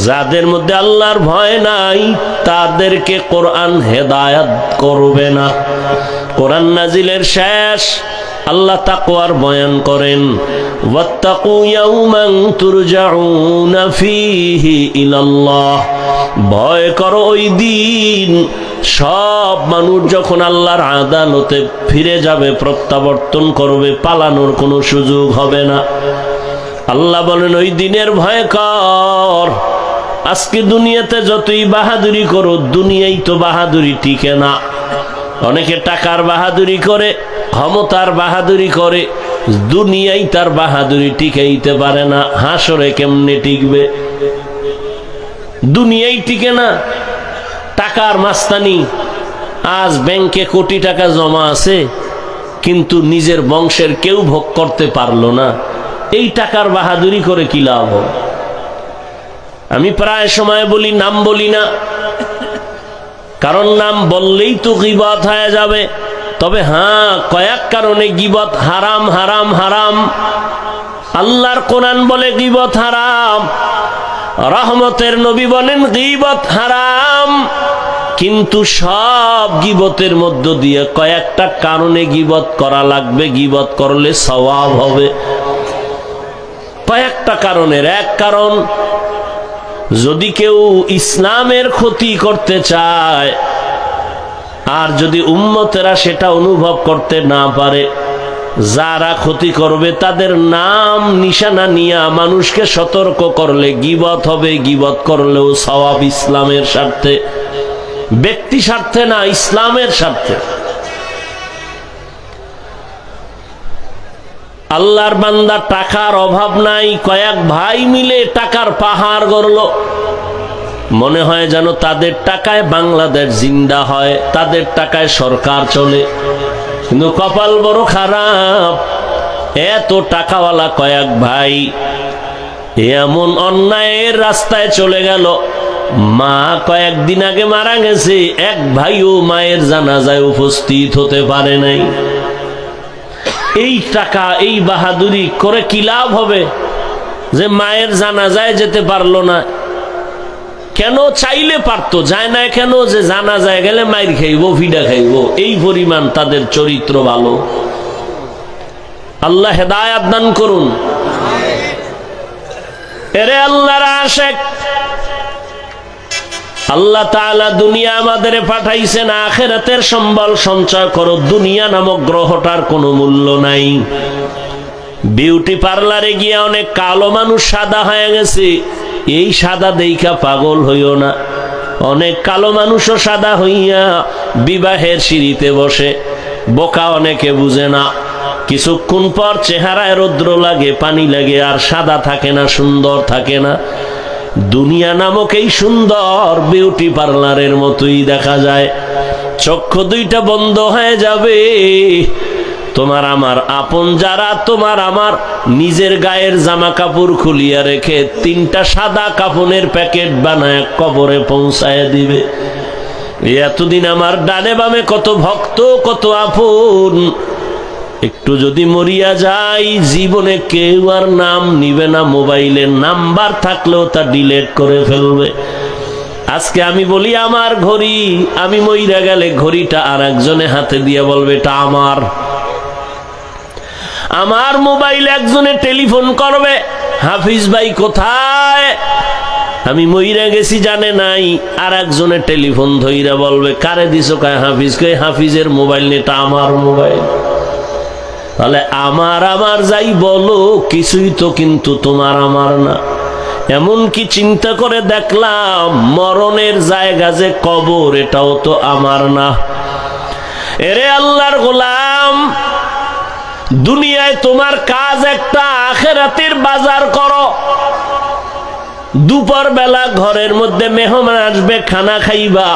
যাদের মধ্যে আল্লাহর ভয় নাই তাদেরকে কোরআন হেদায়েত করবে না। কোরআন নাজিলের শেষ আল্লাহ তাকওয়ার বয়ান করেন, ওয়াত্তাকু ইয়াওমান তুরজাউনা ফীহি ইলাল্লাহ, ভয় করো ওই দিন সব মানুষ যখন আল্লাহর আদালতে ফিরে যাবে, প্রত্যাবর্তন করবে, পালানোর কোনো সুযোগ হবে না। আল্লাহ বলেন ওই দিনের ভয় কর। আজকে দুনিয়াতে যতই বাহাদুরি করো, দুনিয়াই তো বাহাদুরি টিকে না। অনেকে টাকার বাহাদুরি করে, ক্ষমতার বাহাদুরি করে, দুনিয়াই তার বাহাদুরি টিকাইতে পারে না। হাসরে কেমনে টিকবে? দুনিয়াই টিকে না। টাকার মাস্তানি, আজ ব্যাংকে কোটি টাকা জমা আছে কিন্তু নিজের বংশের কেউ ভোগ করতে পারলো না। এই টাকার বাহাদুরি করে কি লাভ হবে? আমি প্রায় সময় বলি, নাম বলি না, কারণ নাম বললেই তো গীবত হয়ে যাবে। তবে হ্যাঁ, কয়েক কারণে গীবত হারাম হারাম হারাম। আল্লাহর কোরআন বলে গীবত হারাম, রহমতের নবী বলেন গীবত হারাম। কিন্তু সব গীবতের মধ্য দিয়ে কয়েকটা কারণে গীবত করা লাগবে, গীবত করলে সওয়াব হবে। কয়েকটা কারণের এক কারণ, যদি কেউ ইসলামের ক্ষতি করতে চায় আর যদি উম্মতেরা সেটা অনুভব করতে না পারে, যারা ক্ষতি করবে তাদের নাম নিশানা নিয়ে মানুষকে সতর্ক করলে গীবত হবে। গীবত করলেও সওয়াব, ইসলামের স্বার্থে, ব্যক্তি স্বার্থে না, ইসলামের স্বার্থে। আল্লাহর বান্দা টাকার অভাব নাই, কয়েক ভাই মিলে টাকার পাহাড় গড়ল। মনে হয় যেন তাদের টাকায় বাংলাদেশ জিন্দা হয়, তাদের টাকায় সরকার চলে। কিন্তু কপাল বড় খারাপ, এত টাকাওয়ালা কয়েক ভাই এমন অন্যায়ের রাস্তায় চলে গেল। মা কয়েকদিন আগে মারা গেছে, এক ভাইও মায়ের জানাজায় উপস্থিত হতে পারে নাই। এই টাকা, এই বাহাদুরি করে কি লাভ হবে যে মায়ের জানাজায় যেতে পারলো না? কেন? চাইলে পারতো, যায় না কেন? যে জানাজায় গেলে মাইর খাইব, ফিডা খাইব। এই পরিমাণ তাদের চরিত্র ভালো। আল্লাহ হেদায়েত দান করুন। এরে আল্লাহর আশিক, আল্লাহ তাআলা দুনিয়া আমাদের পাঠাইছেন আখিরাতের সম্বল সঞ্চয় করো। দুনিয়া নামক গ্রহটার কোনো মূল্য নাই। বিউটি পার্লারে গিয়ে অনেক কালো মানুষ সাদা হয়ে গেছে, এই সাদা দেইখা পাগল হইও না। অনেক কালো মানুষও সাদা হইয়া বিবাহের সিঁড়িতে বসে। বোকা অনেকে বুঝে না, কিছুক্ষণ পর চেহারায় রৌদ্র লাগে, পানি লাগে, আর সাদা থাকে না, সুন্দর থাকে না। দুনিয়া নামক এই সুন্দর বিউটি পার্লারের মতোই দেখা যায়। চক্ষু দুইটা বন্ধ হয়ে যাবে। তোমার আমার আপন যারা তোমার আমার নিজের গায়ের জামা কাপড় খুলিয়া রেখে তিনটা সাদা কাফনের প্যাকেট বানায় কবরে পৌঁছায় দিবে। এতদিন আমার ডানে বামে কত ভক্ত, কত আপন, একটু যদি মরিয়া যাই জীবনে কেউ আর নাম নিবে না। মোবাইলের নাম্বার থাকলেও তা ডিলিট করে ফেলবে। আজকে আমি বলি আমার ঘড়ি, আমি মইরা গেলে ঘড়িটা আর একজনে হাতে দিয়ে বলবে এটা আমার। আমার মোবাইল একজনে টেলিফোন করবে, হাফিজ ভাই কোথায়? আমি মইরা গেছি জানে নাই, আর একজনে টেলিফোন ধইরা বলবে কারে দিছো? কয় হাফিজ। কয় হাফিজের মোবাইল নেটা আমার মোবাইল। তাহলে আমার আমার যাই বলো, কিছুই তো কিন্তু তোমার আমার না। এমন কি চিন্তা করে দেখলাম মরণের জায়গা যে কবর, এটাও তো আমার না। এরে আল্লাহর গোলাম, দুনিয়ায় তোমার কাজ একটা, আখিরাতের বাজার করো। দুপুর বেলা ঘরের মধ্যে মেহমান আসবে, খানা খাইবা,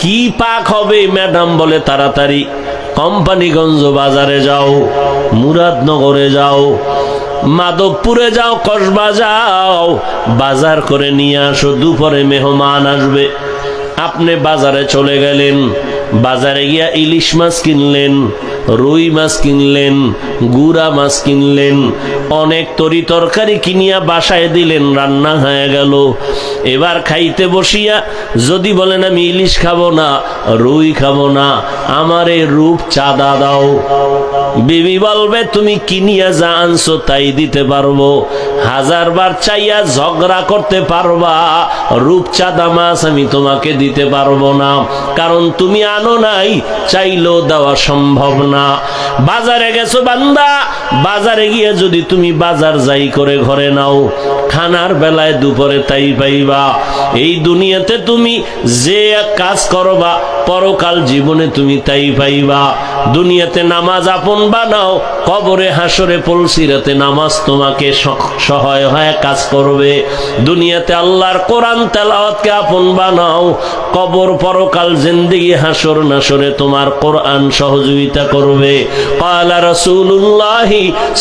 কি পাক হবে? ম্যাডাম বলে তাড়াতাড়ি কোম্পানিগঞ্জ বাজারে যাও, মুরাদনগরে যাও, মাধবপুরে যাও, কসবা যাও, বাজার করে নিয়ে আসো, দুপুরে মেহমান আসবে। আপনি বাজারে চলে গেলেন, বাজারে গিয়া ইলিশ মাছ কিনলেন, রুই মাছ কিনলেন, গুড়া মাছ কিনলেন, অনেক তরি তরকারি কিনিয়া বাসায় দিলেন, রান্না হয়ে গেল। এবার খাইতে বসিয়া যদি বলেন আমি ইলিশ খাবো না, রুই খাবো না, আমার এই রূপ চাঁদা দাও, বিবি বলবে তুমি কিনিয়া যা আনছো তাই দিতে পারবো, 1000 বার চাইয়া ঝগড়া করতে পারবা, রূপচাঁদা মাছ আমি তোমাকে দিতে পারবো না, কারণ তুমি আনো নাই, চাইলেও দেওয়া সম্ভব না। বাজারে গেছো বান্দা, বাজারে গিয়ে যদি তুমি বাজার যাই করে ঘরে নাও, খানার বেলায় দুপুরে তাই পাইবা। এই দুনিয়াতে তুমি যে কাজ করবা, পরকাল জীবনে তুমি তাই পাইবা। দুনিয়াতে নামাজ আপন বানাও, কবরে হাসরে পলসিরাতে নামাজ তোমাকে সহায় হয়ে কাজ করবে। দুনিয়াতে আল্লাহর কোরআন তেলাওয়াতকে আপন বানাও, কবর পরকাল জিন্দেগি হাসর নাসরে তোমার কোরআন সহযোগিতা করবে। ক্বালা রাসূলুল্লাহ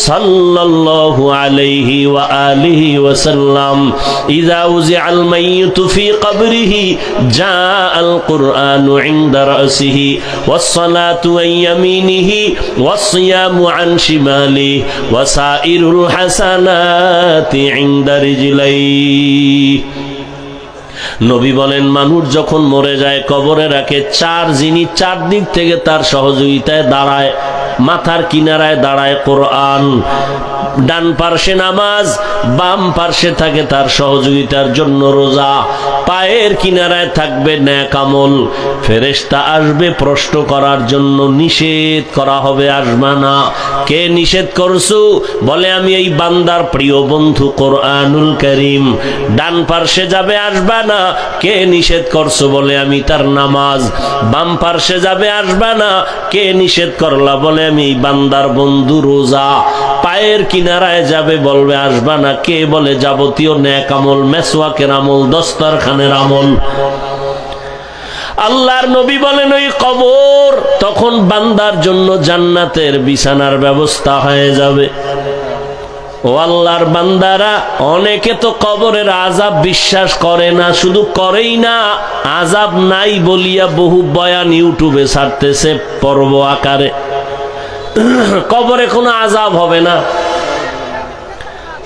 সাল্লাল্লাহু আলাইহি ওয়া আলিহি ওয়াসাল্লাম, ইযা উযিআল মাইয়িতু ফি কবরিহি জাআল কুরআনু ইনদা রাসিহি ওয়াস সালাতু আন ইয়ামিনিহি ওয়াস সিয়ামু আন শিমালিহি ওয়া সাইরুল হাসানাতি ইনদা রিজলাইহি। নবী বলেন মানুষ যখন মরে যায় কবরে রাখে 4 জিনিস, 4 দিক থেকে তার সহযোগিতায় দাঁড়ায়। মাথার কিনারায় দাঁড়ায় কোরআন, ডান পার্শ্বে নামাজ, বাম পার্শ্বে থাকে তার সহযোগিতার জন্য রোজা, পায়ের কিনারায় থাকবে নেক আমল। ফেরেশতা আসবে প্রশ্ন করার জন্য, নিষেধ করা হবে আসবা না। কে নিষেধ করছো? বলে আমি এই বান্দার প্রিয় বন্ধু কোরআনুল কারীম। ডান পার্শ্বে যাবে আসবা না। কে নিষেধ করছো? বলে আমি তার নামাজ। বাম পার্শ্বে যাবে আসবা না। কে নিষেধ করলা? বলে আমি এই বান্দার বন্ধু রোজা। পায়ের কিনারায় যাবে বলবে আসবা না। কে? বলে যাবতীয় নেক আমল, মেসওয়াকের আমল, দস্তরখানের আমল। আল্লাহর নবী বলেন ওই কবর তখন বান্দার জন্য জান্নাতের বিছানার ব্যবস্থা হয়ে যাবে। ও আল্লাহর বান্দারা, অনেকে তো কবরের আযাব বিশ্বাস করে না, শুধু করেই না, আযাব নাই বলিয়া বহু বয়ান ইউটিউবে ছাড়তেছে পর্ব আকারে। কবরে কোনো আযাব হবে না।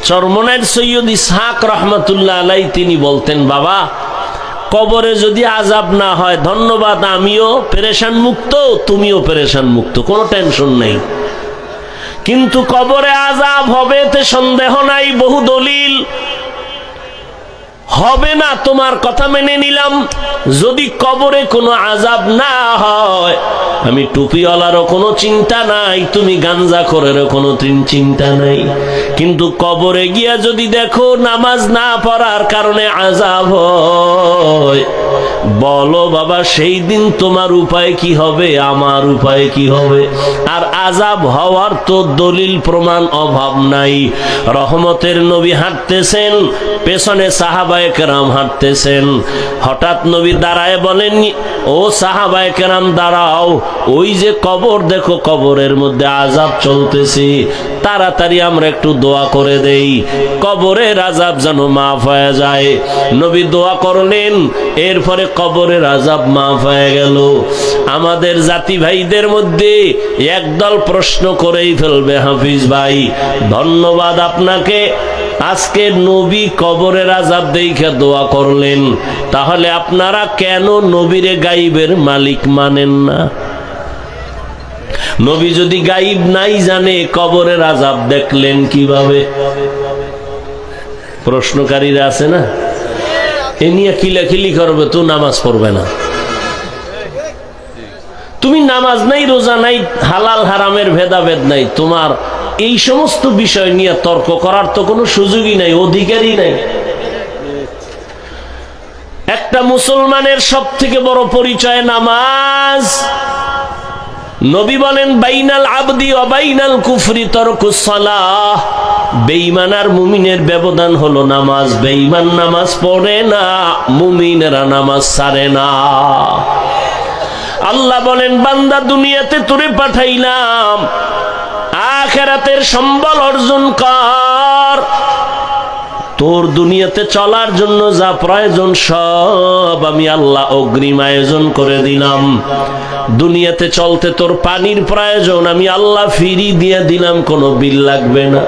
চরমনাইর সৈয়দ ইসহাক রহমাতুল্লাহ আলাইহি তিনি বলতেন, বাবা কবরে যদি আযাব না হয় ধন্যবাদ, আমিও পেরেশান মুক্ত, তুমিও পেরেশান মুক্ত, কোনো টেনশন নেই। কিন্তু কবরে আযাব হবে এতে সন্দেহ নাই, বহু দলিল। হবে না তোমার কথা মেনে নিলাম। যদি কবরে কোনো আযাব না হয়, আমি টুপিওয়ালারও কোনো চিন্তা নাই, তুমি গাঞ্জাখোরেরও কোনো চিন্তা নাই। কিন্তু কবরে গিয়া যদি দেখো নামাজ না পড়ার কারণে আযাব হয়, বলো বাবা সেই দিন তোমার উপায় কি হবে, আমার উপায় কি হবে? আর আযাব হওয়ার তো দলিল প্রমাণ অভাব নাই। রহমতের নবী হাঁটতেছেন, পেছনে সাহাবায়ে কেরাম হাঁটতেছেন। হঠাৎ নবী দাঁড়ায় বলেন, ও সাহাবায়ে কেরাম দাঁড়াও, ওই যে কবর দেখো, কবরের মধ্যে আযাব চলতেছে, তাড়াতাড়ি আমরা একটু দোয়া করে দেই, কবরের আযাব যেন মাফ হয়ে যায়। নবী দোয়া করলেন, এরপরে কবরের আযাব মাফ হয়ে গেল। আমাদের জাতি ভাইদের মধ্যে একদল প্রশ্ন করেই ফেলবে, হাফিজ ভাই ধন্যবাদ আপনাকে, আজকে নবী কবরের আযাব দেখে দোয়া করলেন, তাহলে আপনারা কেন নবীরে গাইবের মালিক মানেন না? নবী যদি গাইব নাই জানে, কবরের আযাব দেখলেন কিভাবে? প্রশ্নকারীরা আছে না, এ নিয়ে কিলাকিলি করবে, তো নামাজ পড়বে না। তুমি নামাজ নাই, রোজা নাই, হালাল হারামের ভেদাভেদ নাই, তোমার এই সমস্ত বিষয় নিয়ে তর্ক করার তো কোনো সুযোগই নাই, অধিকারই নাই। একটা মুসলমানের সব থেকে বড় পরিচয় নামাজ। নবী বলেন, বাইনাল আবদি ওয়া বাইনাল কুফরি তারকুস সালাহ। বেঈমান আর মুমিনের ব্যবধান হলো নামাজ। বেঈমান নামাজ পড়ে না, মুমিনেরা নামাজ ছাড়ে না। আল্লাহ বলেন, বান্দা দুনিয়াতে তোরে পাঠাইলাম, আখিরাতের সম্বল অর্জন কর। তোর দুনিয়াতে চলার জন্য যা প্রয়োজন সব আমি আল্লাহ অগ্রিম আয়োজন করে দিলাম। দুনিয়াতে চলতে তোর পানির প্রয়োজন আমি আল্লাহ ফ্রি দিয়ে দিলাম, কোনো বিল লাগবে না।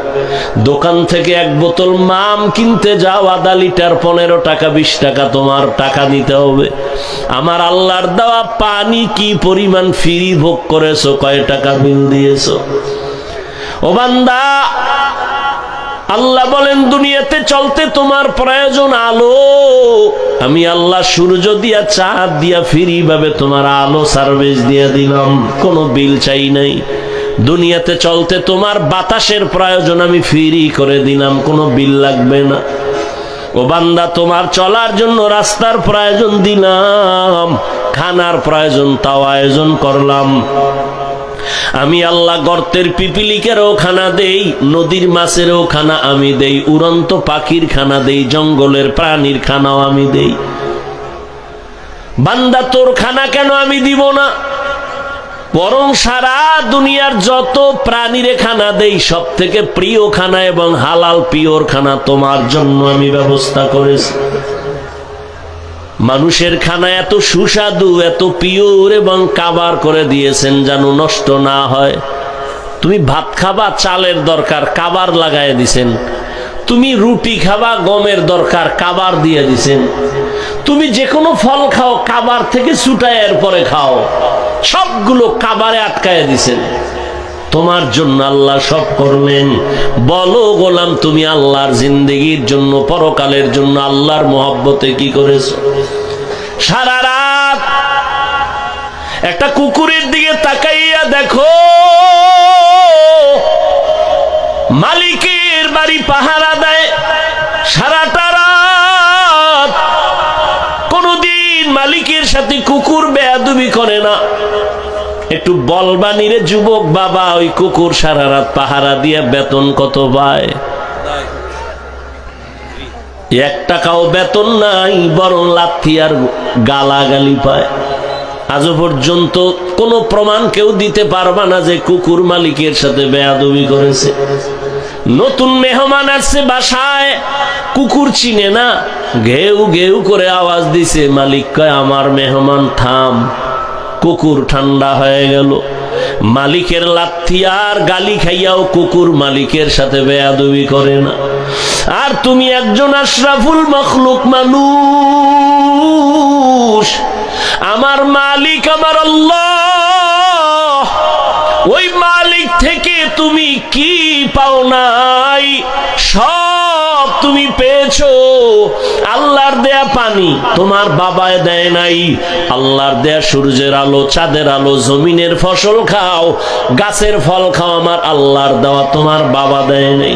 দোকান থেকে এক বোতল মাম কিনতে যাও, আধা লিটার 15 টাকা 20 টাকা তোমার টাকা দিতে হবে। আমার আল্লাহর দেওয়া পানি কি পরিমাণ ফ্রি ভোগ করেছো, কয় টাকা বিল দিয়েছো? ও বান্দা, আল্লাহ বলেন দুনিয়াতে চলতে তোমার প্রয়োজন আলো, আমি আল্লাহ সূর্য দিয়া চাঁদ দিয়া ফ্রি ভাবে তোমার আলো সার্ভিস দিয়ে দিলাম, কোনো বিল চাই নাই। দুনিয়াতে চলতে তোমার বাতাসের প্রয়োজন আমি ফ্রি করে দিলাম, কোনো বিল লাগবে না। ও বান্দা, তোমার চলার জন্য রাস্তার প্রয়োজন দিলাম, খানার প্রয়োজন তাও আয়োজন করলাম। আমি আল্লাহ গর্তের পিপিলিকেরও খানা দেই, নদীর মাছেরও খানা আমি দেই, উড়ন্ত পাখির খানা দেই, জঙ্গলের প্রাণীর খানাও আমি দেই। বান্দা, তোর খানা কেন আমি দিব না? বরং সারা দুনিয়ার যত প্রাণীরে খানা দেই সব থেকে প্রিয় খানা এবং হালাল পিওর খানা তোমার জন্য আমি ব্যবস্থা করেছি। মানুষের খানা এত সুস্বাদু, এত পিওর এবং কাবার করে দিয়েছেন যেন নষ্ট না হয়। তুমি ভাত খাবা, চালের দরকার, কাবার লাগায় দিছেন। তুমি রুটি খাবা, গমের দরকার, কাবার দিয়ে দিছেন। তুমি যে কোনো ফল খাও, কাবার থেকে ছুটায় এরপরে খাও, সবগুলো কাবারে আটকায় দিছেন। তোমার জন্য আল্লাহ সব করলেন। বলো গোলাম, তুমি আল্লাহর জিন্দেগির জন্য, পরকালের জন্য আল্লাহর মহব্বতে কি করেছো? সারা রাত একটা কুকুরের দিকে তাকাইয়া দেখো, মালিকের বাড়ি পাহারা দেয় সারাটা রাত, কোনদিন মালিকের সাথে কুকুর বেয়াদবি করে না। একটু বলবানি রে যুবক বাবা, ওই কুকুর সারা রাত পাহারা দিয়ে বেতন কত পায়? 1 টাকাও বেতন নাই, বরং লাথি আর গালাগালি পায়। আজও পর্যন্ত কোনো প্রমাণ কেউ দিতে পারবা না যে কুকুর মালিকের সাথে বেয়াদবি করেছে। নতুন মেহমান আসছে বাসায়, কুকুর চিনে না, ঘেউ ঘেউ করে আওয়াজ দিছে, মালিক কয় আমার মেহমান থাম। কুকুর ঠান্ডা হয়ে গেল। মালিকের লাথি আর গালি খাইয়াও কুকুর মালিকের সাথে বেয়াদবি করে না। আর তুমি একজন আশরাফুল মখলুক মানুষ, আমার মালিক আমার আল্লাহ, ওই মালিক থেকে তুমি কি পাও নাই? সব তুমি পেয়েছো। আল্লাহর দেয়া পানি তোমার বাবায় দেয় নাই, আল্লাহর দেয়া সূর্যের আলো, চাঁদের আলো, জমিনের ফসল খাও, গাছের ফল খাও, আমার আল্লাহর দেওয়া তোমার বাবা দেয় নাই।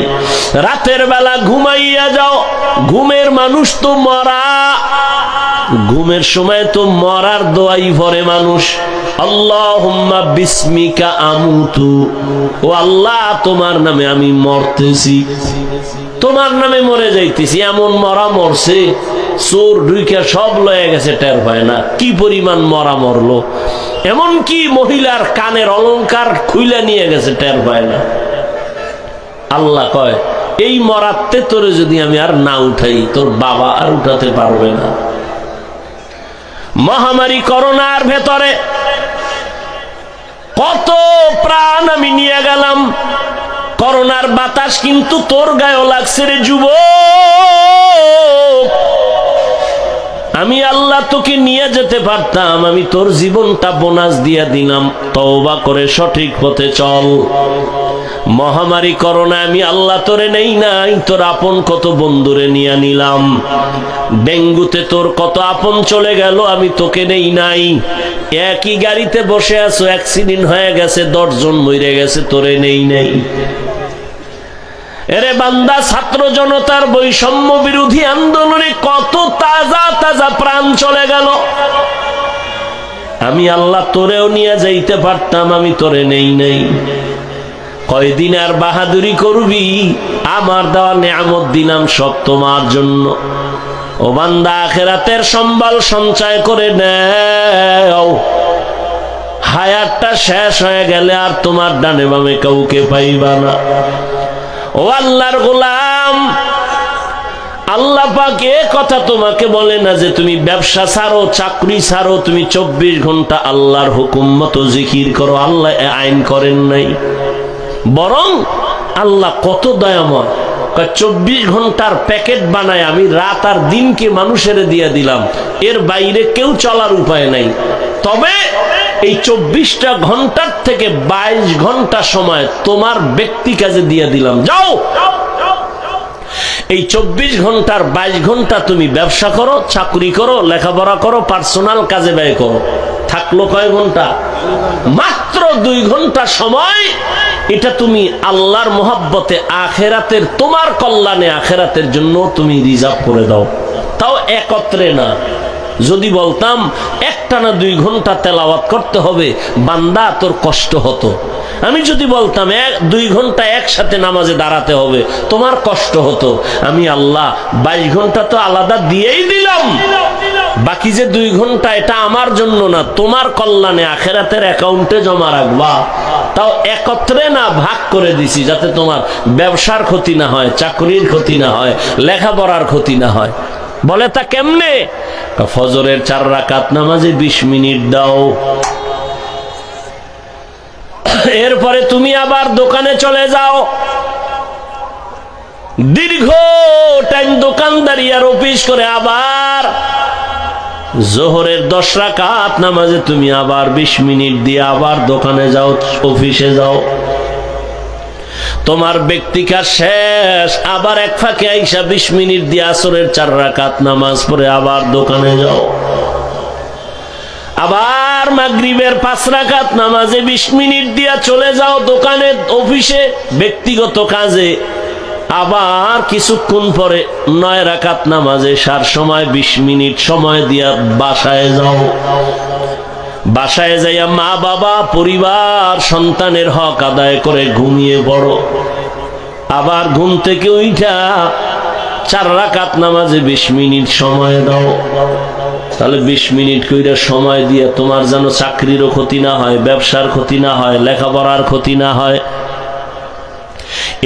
রাতের বেলা ঘুমাইয়া যাও, ঘুমের মানুষ তো মরা, ঘুমের সময় তো মরার দোয়াই ভরে মানুষ। আল্লাহুম্মা বিসমিকা আমুতু, ও আল্লাহ তোমার নামে আমি মরতেছি, তোমার নামে মরে যাইতেছি। এমন মরা মরছে, চোর ঢুইকা সব লয়ে গেছে, টের পায় না কি পরিমাণ মরা মরলো। এমন কি মহিলার কানের অলংকার খুইলা নিয়ে গেছে, টের পায় না। আল্লাহ কয়, এই মরাতে তোরে যদি আমি আর না উঠাই, তোর বাবা আর উঠাতে পারবে না। মহামারী করোনার ভেতরে কত প্রাণ আমি নিয়ে গেলাম, করোনার বাতাস কিন্তু তোর গায়েও লাগছে রে যুবক। আমি আল্লাহ তোকে নিয়ে যেতে পারতাম, আমি তোর জীবনটা বোনাস দিয়ে দিলাম। তওবা করে সঠিক পথে চল। মহামারী করোনা আমি আল্লাহ তোরে নেই নাই, তোর আপন কত বন্ধুরে নিয়ে নিলাম। ডেঙ্গুতে তোর কত আপন চলে গেল, আমি তোকে নেই নাই। একই গাড়িতে বসে আছো, অ্যাক্সিডেন্ট হয়ে গেছে, 10 জন মরে গেছে, তোরে নেই নাই। এরে বান্দা, ছাত্র জনতার বৈষম্য বিরোধী আন্দোলনে কত তাজা তাজা প্রাণ চলে গেল। আমি আল্লাহ তোরেও নিয়ে যাইতে পারতাম, আমি তোরে নেই নাই। কয়দিন আর বাহাদুরি করবি? আমার দেওয়া নিয়ামত দিলাম সব তোমার জন্য। ও বান্দা, আখিরাতের সম্বল সঞ্চয় করে নাও। হায়াতটা শেষ হয়ে গেলে আর তোমার ডানে বামে কাউকে পাইবা না। ও আল্লাহর গোলাম, আল্লাহ পাক এ কথা তোমাকে বলে না যে তুমি ব্যবসা ছাড়ো, চাকরি ছাড়ো, তুমি 24 ঘন্টা আল্লাহর হুকুম মতো জিকির করো। আল্লাহ আইন করেন নাই, বরং আল্লাহ কত দয়াময়, 24 ঘন্টার প্যাকেট বানায় আমি রাত আর দিনকে মানুষের দিয়ে দিলাম, এর বাইরে কেউ চলার উপায় নাই। তবে এই 24টা ঘন্টার থেকে 22 ঘন্টা সময় তোমার ব্যক্তি কাজে দিয়ে দিলাম, যাও এই 24 ঘন্টার 22 ঘন্টা তুমি ব্যবসা করো, চাকরি করো, লেখাপড়া করো, পার্সোনাল কাজে ব্যয় করো। থাকলো কয় ঘন্টা? মাত্র 2 ঘন্টা সময়। এটা তুমি আল্লাহর মোহাব্বতে আখেরাতের, তোমার কল্যাণে আখেরাতের জন্য তুমি রিজার্ভ করে দাও। তাও একত্রে না। যদি বলতাম একটানা 2 ঘন্টা তেলাওয়াত করতে হবে, বান্দা তোর কষ্ট হতো। আমি যদি বলতাম 2 ঘন্টা একসাথে নামাজে দাঁড়াতে হবে, তোমার কষ্ট হতো। আমি আল্লাহ 22 ঘন্টা তো আলাদা দিয়েই দিলাম, বাকি যে 2 ঘন্টা এটা আমার জন্য না, তোমার কল্যাণে আখেরাতের অ্যাকাউন্টে জমা রাখবা। তাও একত্রে না, ভাগ করে দিছি, যাতে তোমার ব্যবসার ক্ষতি না হয়, চাকরির ক্ষতি না হয়, লেখাপড়ার ক্ষতি না হয়। বলে তা কেমনে? ফজরের 4 রাকাত নামাজে 20 মিনিট দাও, এরপরে তুমি আবার দোকানে চলে যাও, দীর্ঘ টাইম দোকানদারি আর অফিস করে আবার জোহরের 10 রাকাত নামাজে তুমি আবার 20 মিনিট দিয়ে আবার দোকানে যাও, অফিসে যাও। তোমার ব্যক্তিকার শেষ, আবার এক ফাঁকে আইসা 20 মিনিট দিয়ে আসরের 4 রাকাত নামাজ পড়ে আবার দোকানে যাও। আবার মাগরিবের 5 রাকাত নামাজে 20 মিনিট দিয়া চলে যাও দোকানে, অফিসে, ব্যক্তিগত কাজে। আবার কিছুক্ষণ পরে 9 রাকাত নামাজে সার সময় 20 মিনিট সময় দিয়া বাসায় যাও। বাসায় যাইয়া মা বাবা, পরিবার, সন্তানের হক আদায় করে ঘুমিয়ে পড়ো। আবার ঘুম থেকে উঠা 4 রাকাত নামাজে 20 মিনিট সময় দাও। তাহলে 20 মিনিট কইরা সময় দিয়ে তোমার যেন চাকরিরও ক্ষতি না হয়, ব্যবসার ক্ষতি না হয়, লেখাপড়ার ক্ষতি না হয়।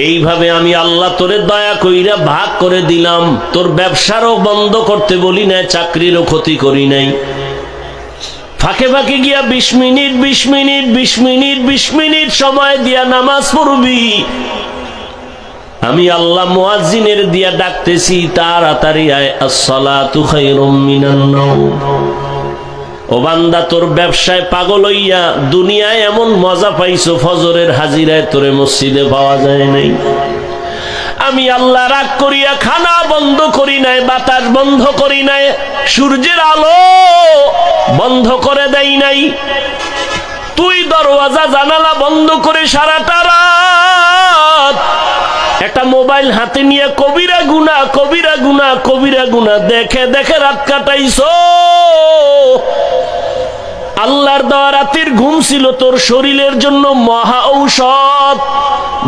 এইভাবে আমি আল্লাহ তোরে দয়া কইরা ভাগ করে দিলাম। তোর ব্যবসারও বন্ধ করতে বলি নাই, চাকরিরও ক্ষতি করি নাই। ফাঁকে ফাঁকে গিয়া 20 মিনিট 20 মিনিট 20 মিনিট 20 মিনিট সময় দিয়া নামাজ পড়বি। আমি আল্লাহ মুয়াজ্জিনের দিয়া ডাকতেছি, তাড়াতাড়ি আয়, আসসালাতু খায়রুম মিনান নাওম। ও বান্দা, তোর ব্যবসায় পাগল হইয়া দুনিয়ায় এমন মজা পাইছো, ফজরের হাজিরায় তোরে মসজিদে পাওয়া যায় নাই। আমি আল্লাহ রাগ করিয়া খানা বন্ধ করি নাই, বাতাস বন্ধ করি নাই, সূর্যের আলো বন্ধ করে দেই নাই। তুই দরওয়াজা জানালা বন্ধ করে সারাটা রাত একটা মোবাইল হাতে নিয়ে কবিরা গুনাহ, কবিরা গুনাহ, কবিরা গুনাহ দেখে দেখে রাত কাটাইছো। আল্লাহর দেওয়া রাতের ঘুম ছিল তোর শরীরের জন্য মহা ঔষধ।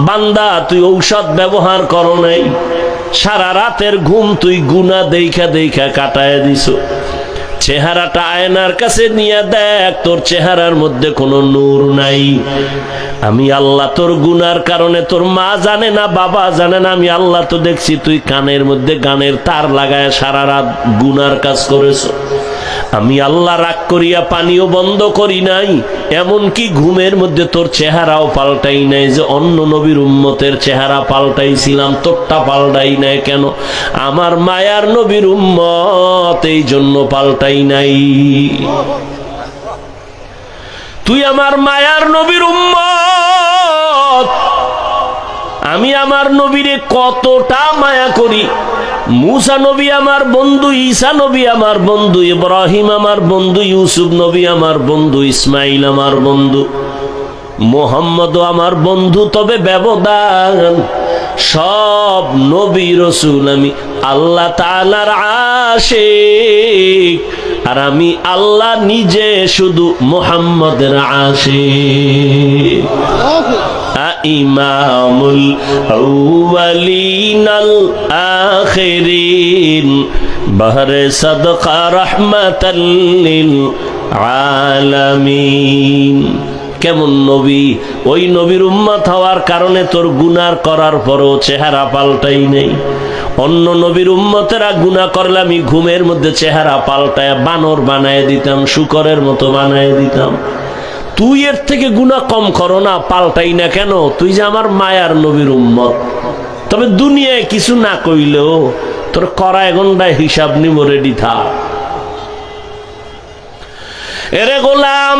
বান্দা, তুই ঔষধ ব্যবহার করো নাই, সারা রাতের ঘুম তুই গুনাহ দেখা দেখা কাটায় দিছো। চেহারাটা আয়নার কাছে নিয়ে দেখ, তোর চেহারার মধ্যে কোনো নূর নাই। আমি আল্লাহ তোর গুনার কারণে, তোর মা জানে না, বাবা জানে না, আমি আল্লাহ তো দেখছি তুই কানের মধ্যে গানের তার লাগায় সারা রাত গুনার কাজ করেছো। আমি আল্লাহ রাগ করিয়া পানিও বন্ধ করি নাই, এমনকি ঘুমের মধ্যে তোর চেহারাও পাল্টাই নাই। যে অন্য নবীর উম্মতের চেহারা পাল্টাইছিলাম, তোরটা পাল্টাই নাই কেন? আমার মায়ার নবীর উম্মত, এই জন্য পাল্টাই নাই। তুই আমার মায়ার নবীর উম্মত। আমি আমার নবীরে কতটা মায়া করি। মুসা নবী আমার বন্ধু, ঈসা নবী আমার বন্ধু, ইব্রাহিম আমার বন্ধু, ইউসুফ নবী আমার বন্ধু, ইসমাইল আমার বন্ধু, মুহাম্মদ আমার বন্ধু। তবে ব্যবধান, সব নবী রাসূল আমি আল্লাহ তাআলার আশিক, আর আমি আল্লাহ নিজে শুধু মুহাম্মদের আশিক। ইমামুল আউয়ালিনাল আখিরিন, বহরে সাদকা রাহমাতাল লিল আলামিন। কেমন নবী, ওই নবীর উম্মত হওয়ার কারণে তোর গুনাহ করার পরও চেহারা পাল্টাই নেই। অন্য নবীর উম্মতেরা গুনাহ করলে আমি ঘুমের মধ্যে চেহারা পাল্টায় বানর বানায় দিতাম, শুকরের মতো বানায় দিতাম। তুই এর থেকে গুনাহ কম করো না, পাল্টাই না কেন? তুই যে আমার মায়ার নবীর উম্মত। তবে দুনিয়ায় কিছু না কইলেও তোর করা ঘন্টায় হিসাব নিব, রেডি থাক। এরে গোলাম,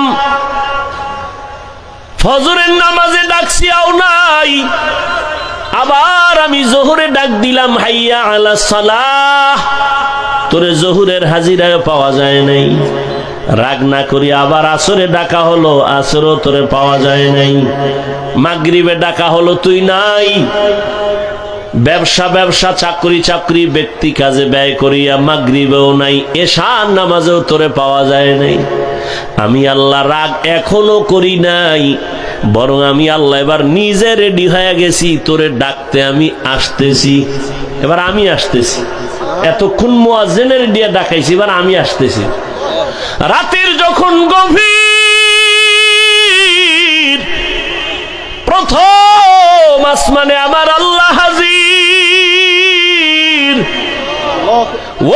ফজরের নামাজে ডাকছি আও নাই, আবার আমি জোহরে ডাক দিলাম হাইয়া আলা সালাহ, তোরে জোহরের হাজিরায় পাওয়া যায় নাই। রাগ না করি আবার আসরে ডাকা হলো, আসরও তোরে পাওয়া যায় নাই। মাগরিবে ডাকা হলো, তুই নাই। ব্যবসা ব্যবসা, চাকরি চাকরি, ব্যক্তি কাজে ব্যয় করিয়া মাগরিবেও নাই, এশার নামাজেও তোরে পাওয়া যায় নাই। আমি আল্লাহ রাগ এখনো করি নাই, বরং আমি আল্লাহ এবার নিজে রেডি হয়ে গেছি, তোরে ডাকতে আমি আসতেছি। এবার আমি আসতেছি, এতক্ষণ মুয়াজ্জিনের দিয়ে ডাকাইছি, এবার আমি আসতেছি। রাতের যখন গভীর, প্রথম আসমানে আমার আল্লাহ হাজির।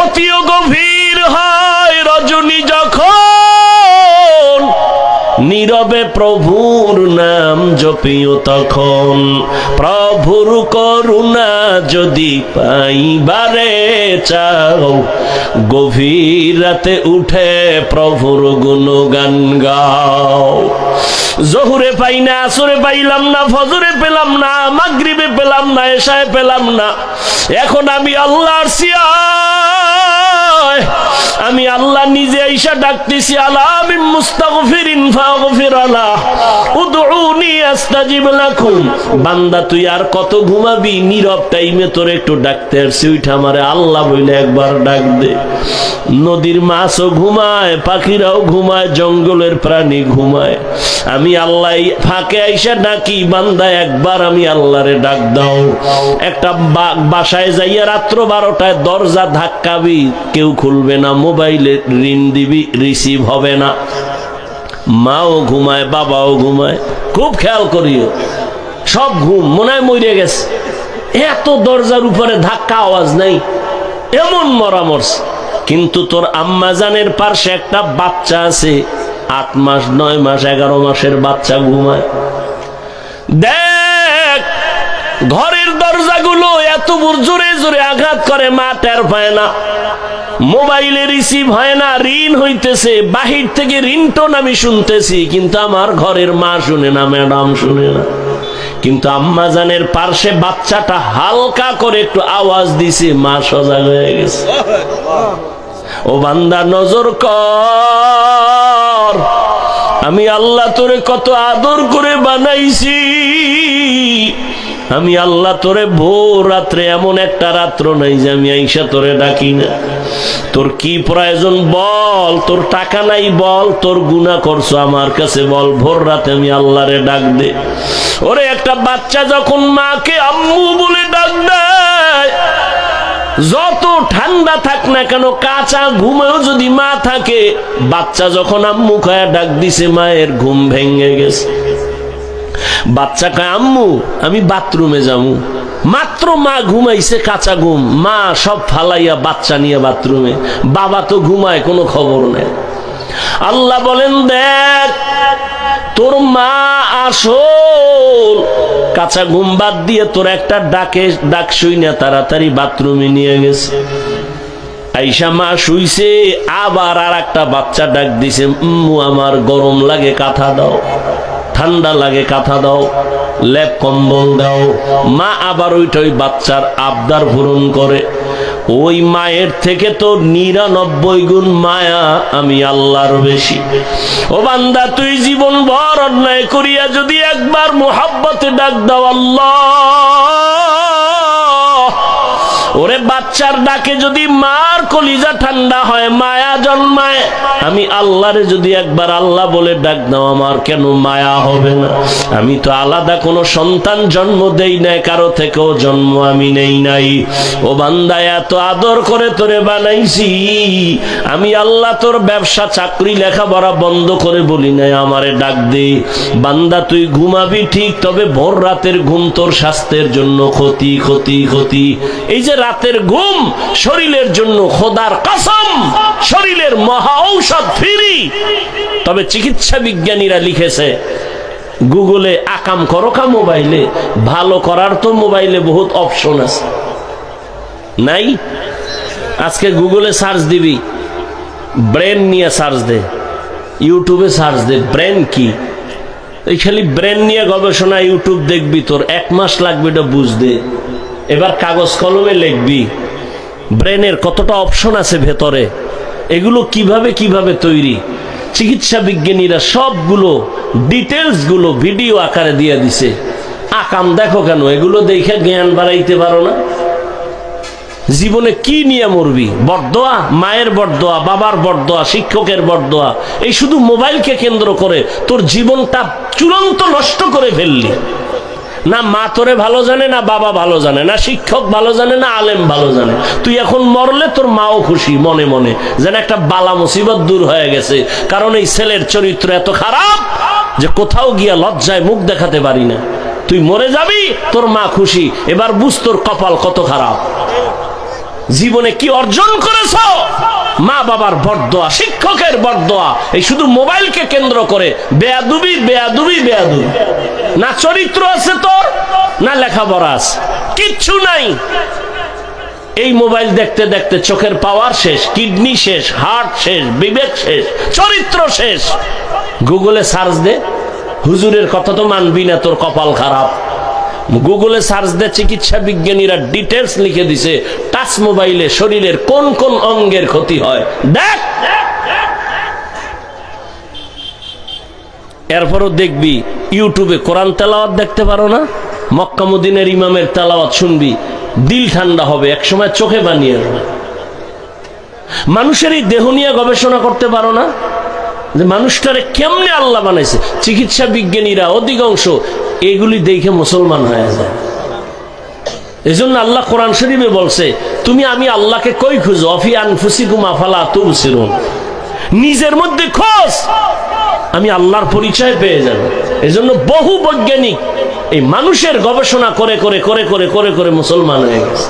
অতিও গভীর হয় রজনী যখন, নীরবে প্রভুর নাম জপিও তখন। প্রভুর করুণা যদি পাইবারে চাও, গভীর রাতে উঠে প্রভুর গুণগান গাও। জোহরে পাই না, আসরে পাইলাম না, ফজরে পেলাম না, মাগরিবে পেলাম না, এশায় পেলাম না। এখন আমি আল্লাহর সিয়ায়, আমি আল্লাহ নিজে আইসা ডাকতেছি, আলা মিন মুস্তাগফিরিন ফাগফির আলা, উদউনি আস্তাজিব লাকুম। বান্দা তুই আর কত ঘুমাবি? নীরব টাইমে তোর একটু ডাকতে আসছি, উঠা আমারে আল্লাহ বইলে একবার ডাক দে। নদীর মাছও ঘুমায়, পাখিরাও ঘুমায়, জঙ্গলের প্রাণী ঘুমায়। আমি আল্লাহ ফাঁকে আইসা ডাকি, বান্দা একবার আমি আল্লাহরে ডাক দাও। একটা বাসায় যাইয়া রাত্র 12টায় দরজা ধাক্কাবি, কেউ খুলবে না। মোবাইলে রিং দিবি, রিসিভ হবে না। মাও ঘুমায়, বাবাও ঘুমায়, খুব খেয়াল করিও। সব ঘুম, মনে হয় মরে গেছে। এত দরজার উপরে ধাক্কা, আওয়াজ নাই, এমন মরা মরছে। কিন্তু তোর আম্মাজানের পাশে একটা বাচ্চা আছে, 8 মাস 9 মাস 11 মাসের বাচ্চা ঘুমায়। দেখ, ঘরের দরজাগুলো এত জোরে জোরে আঘাত করে, মা টের পায় না। মোবাইলে রিসিভ হয় না, রিং হইতেছে, বাহির থেকে রিংটোন আমি শুনতেছি, কিন্তু আমার ঘরের মা শুনে না, ম্যাডাম শুনে না। কিন্তু আম্মাজানের পার্শ্বে বাচ্চাটা হালকা করে একটু আওয়াজ দিছে, মা সজাগ হয়ে গেছে। ও বান্দা, নজর কর, আমি আল্লাহ তোরে কত আদর করে বানাইছি। আমি আল্লাহ তোরে ভোর রাত্রে, এমন একটা রাত্র নাই যে আমি আইসা তোরে ডাকি না। তোর কি প্রয়োজন বল, তোর টাকা নাই বল, তোর গুনাহ করছো আমার কাছে বল, ভোর রাতে আমি আল্লাহরে ডাক দে। ওরে, একটা বাচ্চা যখন মাকে আম্মু বলে ডাক দেয়, যত ঠান্ডা থাক না কেন, কাঁচা ঘুমেও যদি মা থাকে, বাচ্চা যখন আম্মু খায়া ডাক দিছে, মায়ের ঘুম ভেঙে গেছে। বাচ্চা কয়, আম্মু আমি বাথরুমে যাবো। মাত্র মা ঘুমাইছে, কাঁচা ঘুম, মা সব ফালাইয়া বাচ্চা নিয়ে বাথরুমে। বাবা তো ঘুমায়, কোনো খবর নেই। আল্লাহ বলেন, দেখ, তোর মা আসল কাঁচা ঘুম বাদ দিয়ে তোর একটা ডাক শুই না তাড়াতাড়ি বাথরুমে নিয়ে গেছে। আইসা মা শুইছে, আবার আর একটা বাচ্চা ডাক দিছে, আমার গরম লাগে, কাঁথা দাও। ঠান্ডা লাগে, কাঁথা দাও, লেপ কম্বল দাও। মা আবার ওই বাচ্চার আবদার পূরণ করে। ওই মায়ের থেকে তো 99 গুণ মায়া আমি আল্লাহর বেশি। ও বান্দা, তুই জীবন ভর অন্যায় করিয়া যদি একবার মুহাব্বতে ডাক দাও আল্লাহ, ওরে বাচ্চা বাচ্চার ডাকে যদি মার কলিজা ঠান্ডা হয়, মায়া জন্মায়, আমি আল্লাহরে যদি একবার আল্লাহ বলে ডাক দাও, আমার কেন মায়া হবে না? আমি তো আলাদা কোনো সন্তান জন্ম দেই নাই, কারো থেকেও জন্ম আমি নেই নাই। ও বান্দা, এত আদর করে তোরে বানাইছি আমি আল্লাহ, তোর ব্যবসা চাকরি লেখাপড়া বন্ধ করে বলি নাই আমারে ডাক দে। বান্দা তুই ঘুমাবি ঠিক, তবে ভোর রাতের ঘুম তোর স্বাস্থ্যের জন্য ক্ষতি ক্ষতি ক্ষতি। এই যে রাতের ঘুম শরীরের জন্য খোদার কসম শরীরের মহা ঔষধ ফ্রি। তবে চিকিৎসা বিজ্ঞানীরা লিখেছে, গুগলে আকাম করো কা মোবাইলে, ভালো করার তো মোবাইলে বহুত অপশন আছে, নাই? আজকে গুগলে সার্চ দিবি, ব্রেন নিয়ে সার্চ দে, ইউটিউবে সার্চ দে ব্রেন কি, এই খালি ব্রেন নিয়ে গবেষণা ইউটিউব দেখবি, তোর 1 মাস লাগবে এটা বুঝতে। এবার কাগজ কলমে লিখবি ব্রেনের কতটা অপশন আছে ভেতরে, এগুলো কিভাবে কিভাবে তৈরি। চিকিৎসা বিজ্ঞানীরা সবগুলো ডিটেলস গুলো ভিডিও আকারে দিয়ে দিছে। আকাম দেখো কেন? এগুলো দেখে জ্ঞান বাড়াইতে পারো না? জীবনে কি নিয়ে মরবি? বরদোয়া, মায়ের বরদোয়া, বাবার বরদোয়া, শিক্ষকের বরদোয়া, এই শুধু মোবাইলকে কেন্দ্র করে তোর জীবনটা চূড়ান্ত নষ্ট করে ফেললি। না মা তোরে ভালো জানে, না বাবা ভালো জানে, না শিক্ষক ভালো জানে, না আলেম ভালো জানে। তুই এখন মরলে তোর মাও খুশি মনে মনে, যেন একটা বালা মুসিবত দূর হয়ে গেছে। কারণ এই ছেলের চরিত্র এত খারাপ যে কোথাও গিয়া লজ্জায় মুখ দেখাতে পারি না। তুই মরে যাবি, তোর মা খুশি। এবার বুঝ তোর কপাল কত খারাপ। জীবনে কি অর্জন করেছ? মা বাবার বরদোয়া, শিক্ষকের বরদোয়া, এই শুধু মোবাইলকে কেন্দ্র করে বেয়াদুবি বেয়াদুবি বেয়াদুবি। না চরিত্র আছে তোর, না লেখাপড়া আছে, কিচ্ছু নাই। এই মোবাইল দেখতে দেখতে চোখের পাওয়ার শেষ, কিডনি শেষ, হার্ট শেষ, বিবেক শেষ, চরিত্র শেষ। গুগলে সার্চ দে, হুজুরের কথা তো মানবি না, তোর কপাল খারাপ। গুগলে সার্চ দে, চিকিৎসা বিজ্ঞানীরা ডিটেলস লিখে দিছে টাচ মোবাইলে শরীরের কোন কোন অঙ্গের ক্ষতি হয়, দেখ। এরপরও দেখবি ইউটিউবে কোরআন তেলাওয়াত দেখতে পারো না? মক্কা মদিনার ইমামের তেলাওয়াত শুনবি, দিল ঠান্ডা হবে, একসময় চোখে বানিয়ে আসবে। মানুষের এই দেহ নিয়ে গবেষণা করতে পারো না যে মানুষটারে কেমনে আল্লাহ বানাইছে? চিকিৎসা বিজ্ঞানীরা অধিকাংশ এগুলি দেখে মুসলমান হয়ে যায়। এই জন্য আল্লাহ কোরআন শরীফে বলছে, তুমি আমি আল্লাহকে কই খুঁজো, অফি আনফুসিকুম আফালা তুবসিরুন, নিজের মধ্যে খোঁজ, আমি আল্লাহর পরিচয় পেয়ে যাব। এই জন্য বহু বৈজ্ঞানিক এই মানুষের গবেষণা করে করে করে করে করে করে মুসলমান হয়ে গেছে।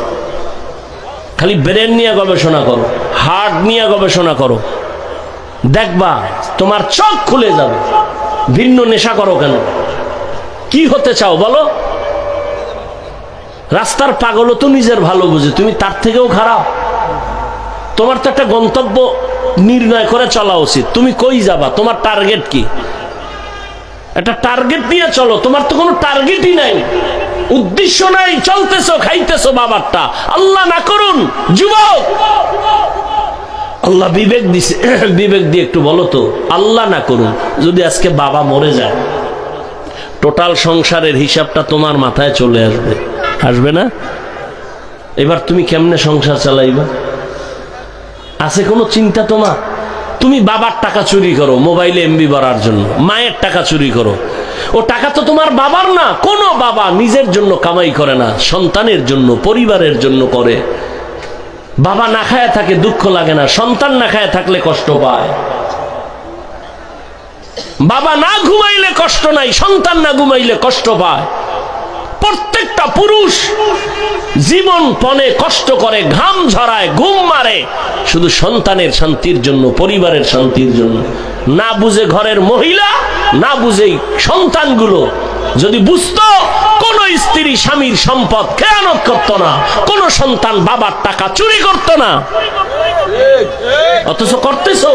খালি ব্রেন নিয়ে গবেষণা করো, হার্ট নিয়ে গবেষণা করো, দেখবা তোমার চোখ খুলে যাবে। ভিন্ন নেশা করো কেন? কি হতে চাও বলো? রাস্তার পাগলও তো নিজের ভালো বুঝে, তুমি তার থেকেও খারাপ। তোমার তো একটা গন্তব্য নির্ণয় করে চলা উচিত, তুমি কই যাবা, তোমার টার্গেট কি? একটা টার্গেট নিয়ে চলো। তোমার তো কোনো টার্গেটই নাই, উদ্দেশ্য নাই, চলতেছো খাইতেছো বাবারটা। আল্লাহ না করুন যুবক, আল্লাহ বিবেক দিছে, বিবেক দিয়ে একটু বলো তো, আল্লাহ না করুন যদি আজকে বাবা মরে যায়, টোটাল সংসারের হিসাবটা তোমার মাথায় চলে আসবে, আসবে না? এবার তুমি কেমনে সংসার চালাইবা? আছে কোনো চিন্তা তোমার? তুমি বাবার টাকা চুরি করো মোবাইলে এমবি বাড়ার জন্য, মায়ের টাকা চুরি করো, ও টাকা তো তোমার বাবার না। কোনো বাবা নিজের জন্য কামাই করে না, সন্তানের জন্য, পরিবারের জন্য করে। বাবা না খায় থাকে দুঃখ লাগে না, সন্তান না খায় থাকলে কষ্ট পায়। বাবা না ঘুমাইলে কষ্ট নাই, সন্তান না ঘুমাইলে কষ্ট পায়। প্রত্যেকটা পুরুষ জীবন পণে কষ্ট করে, ঘাম ঝরায়, ঘুম মারে, শুধু সন্তানের শান্তির জন্য, পরিবারের শান্তির জন্য। না বুঝে ঘরের মহিলা, না বুঝে সন্তানগুলো। যদি বুঝতো, কোন স্ত্রী স্বামীর সম্পদ খেয়ানত করতো না, কোন সন্তান বাবার টাকা চুরি করতো না। অথচ করতেছো,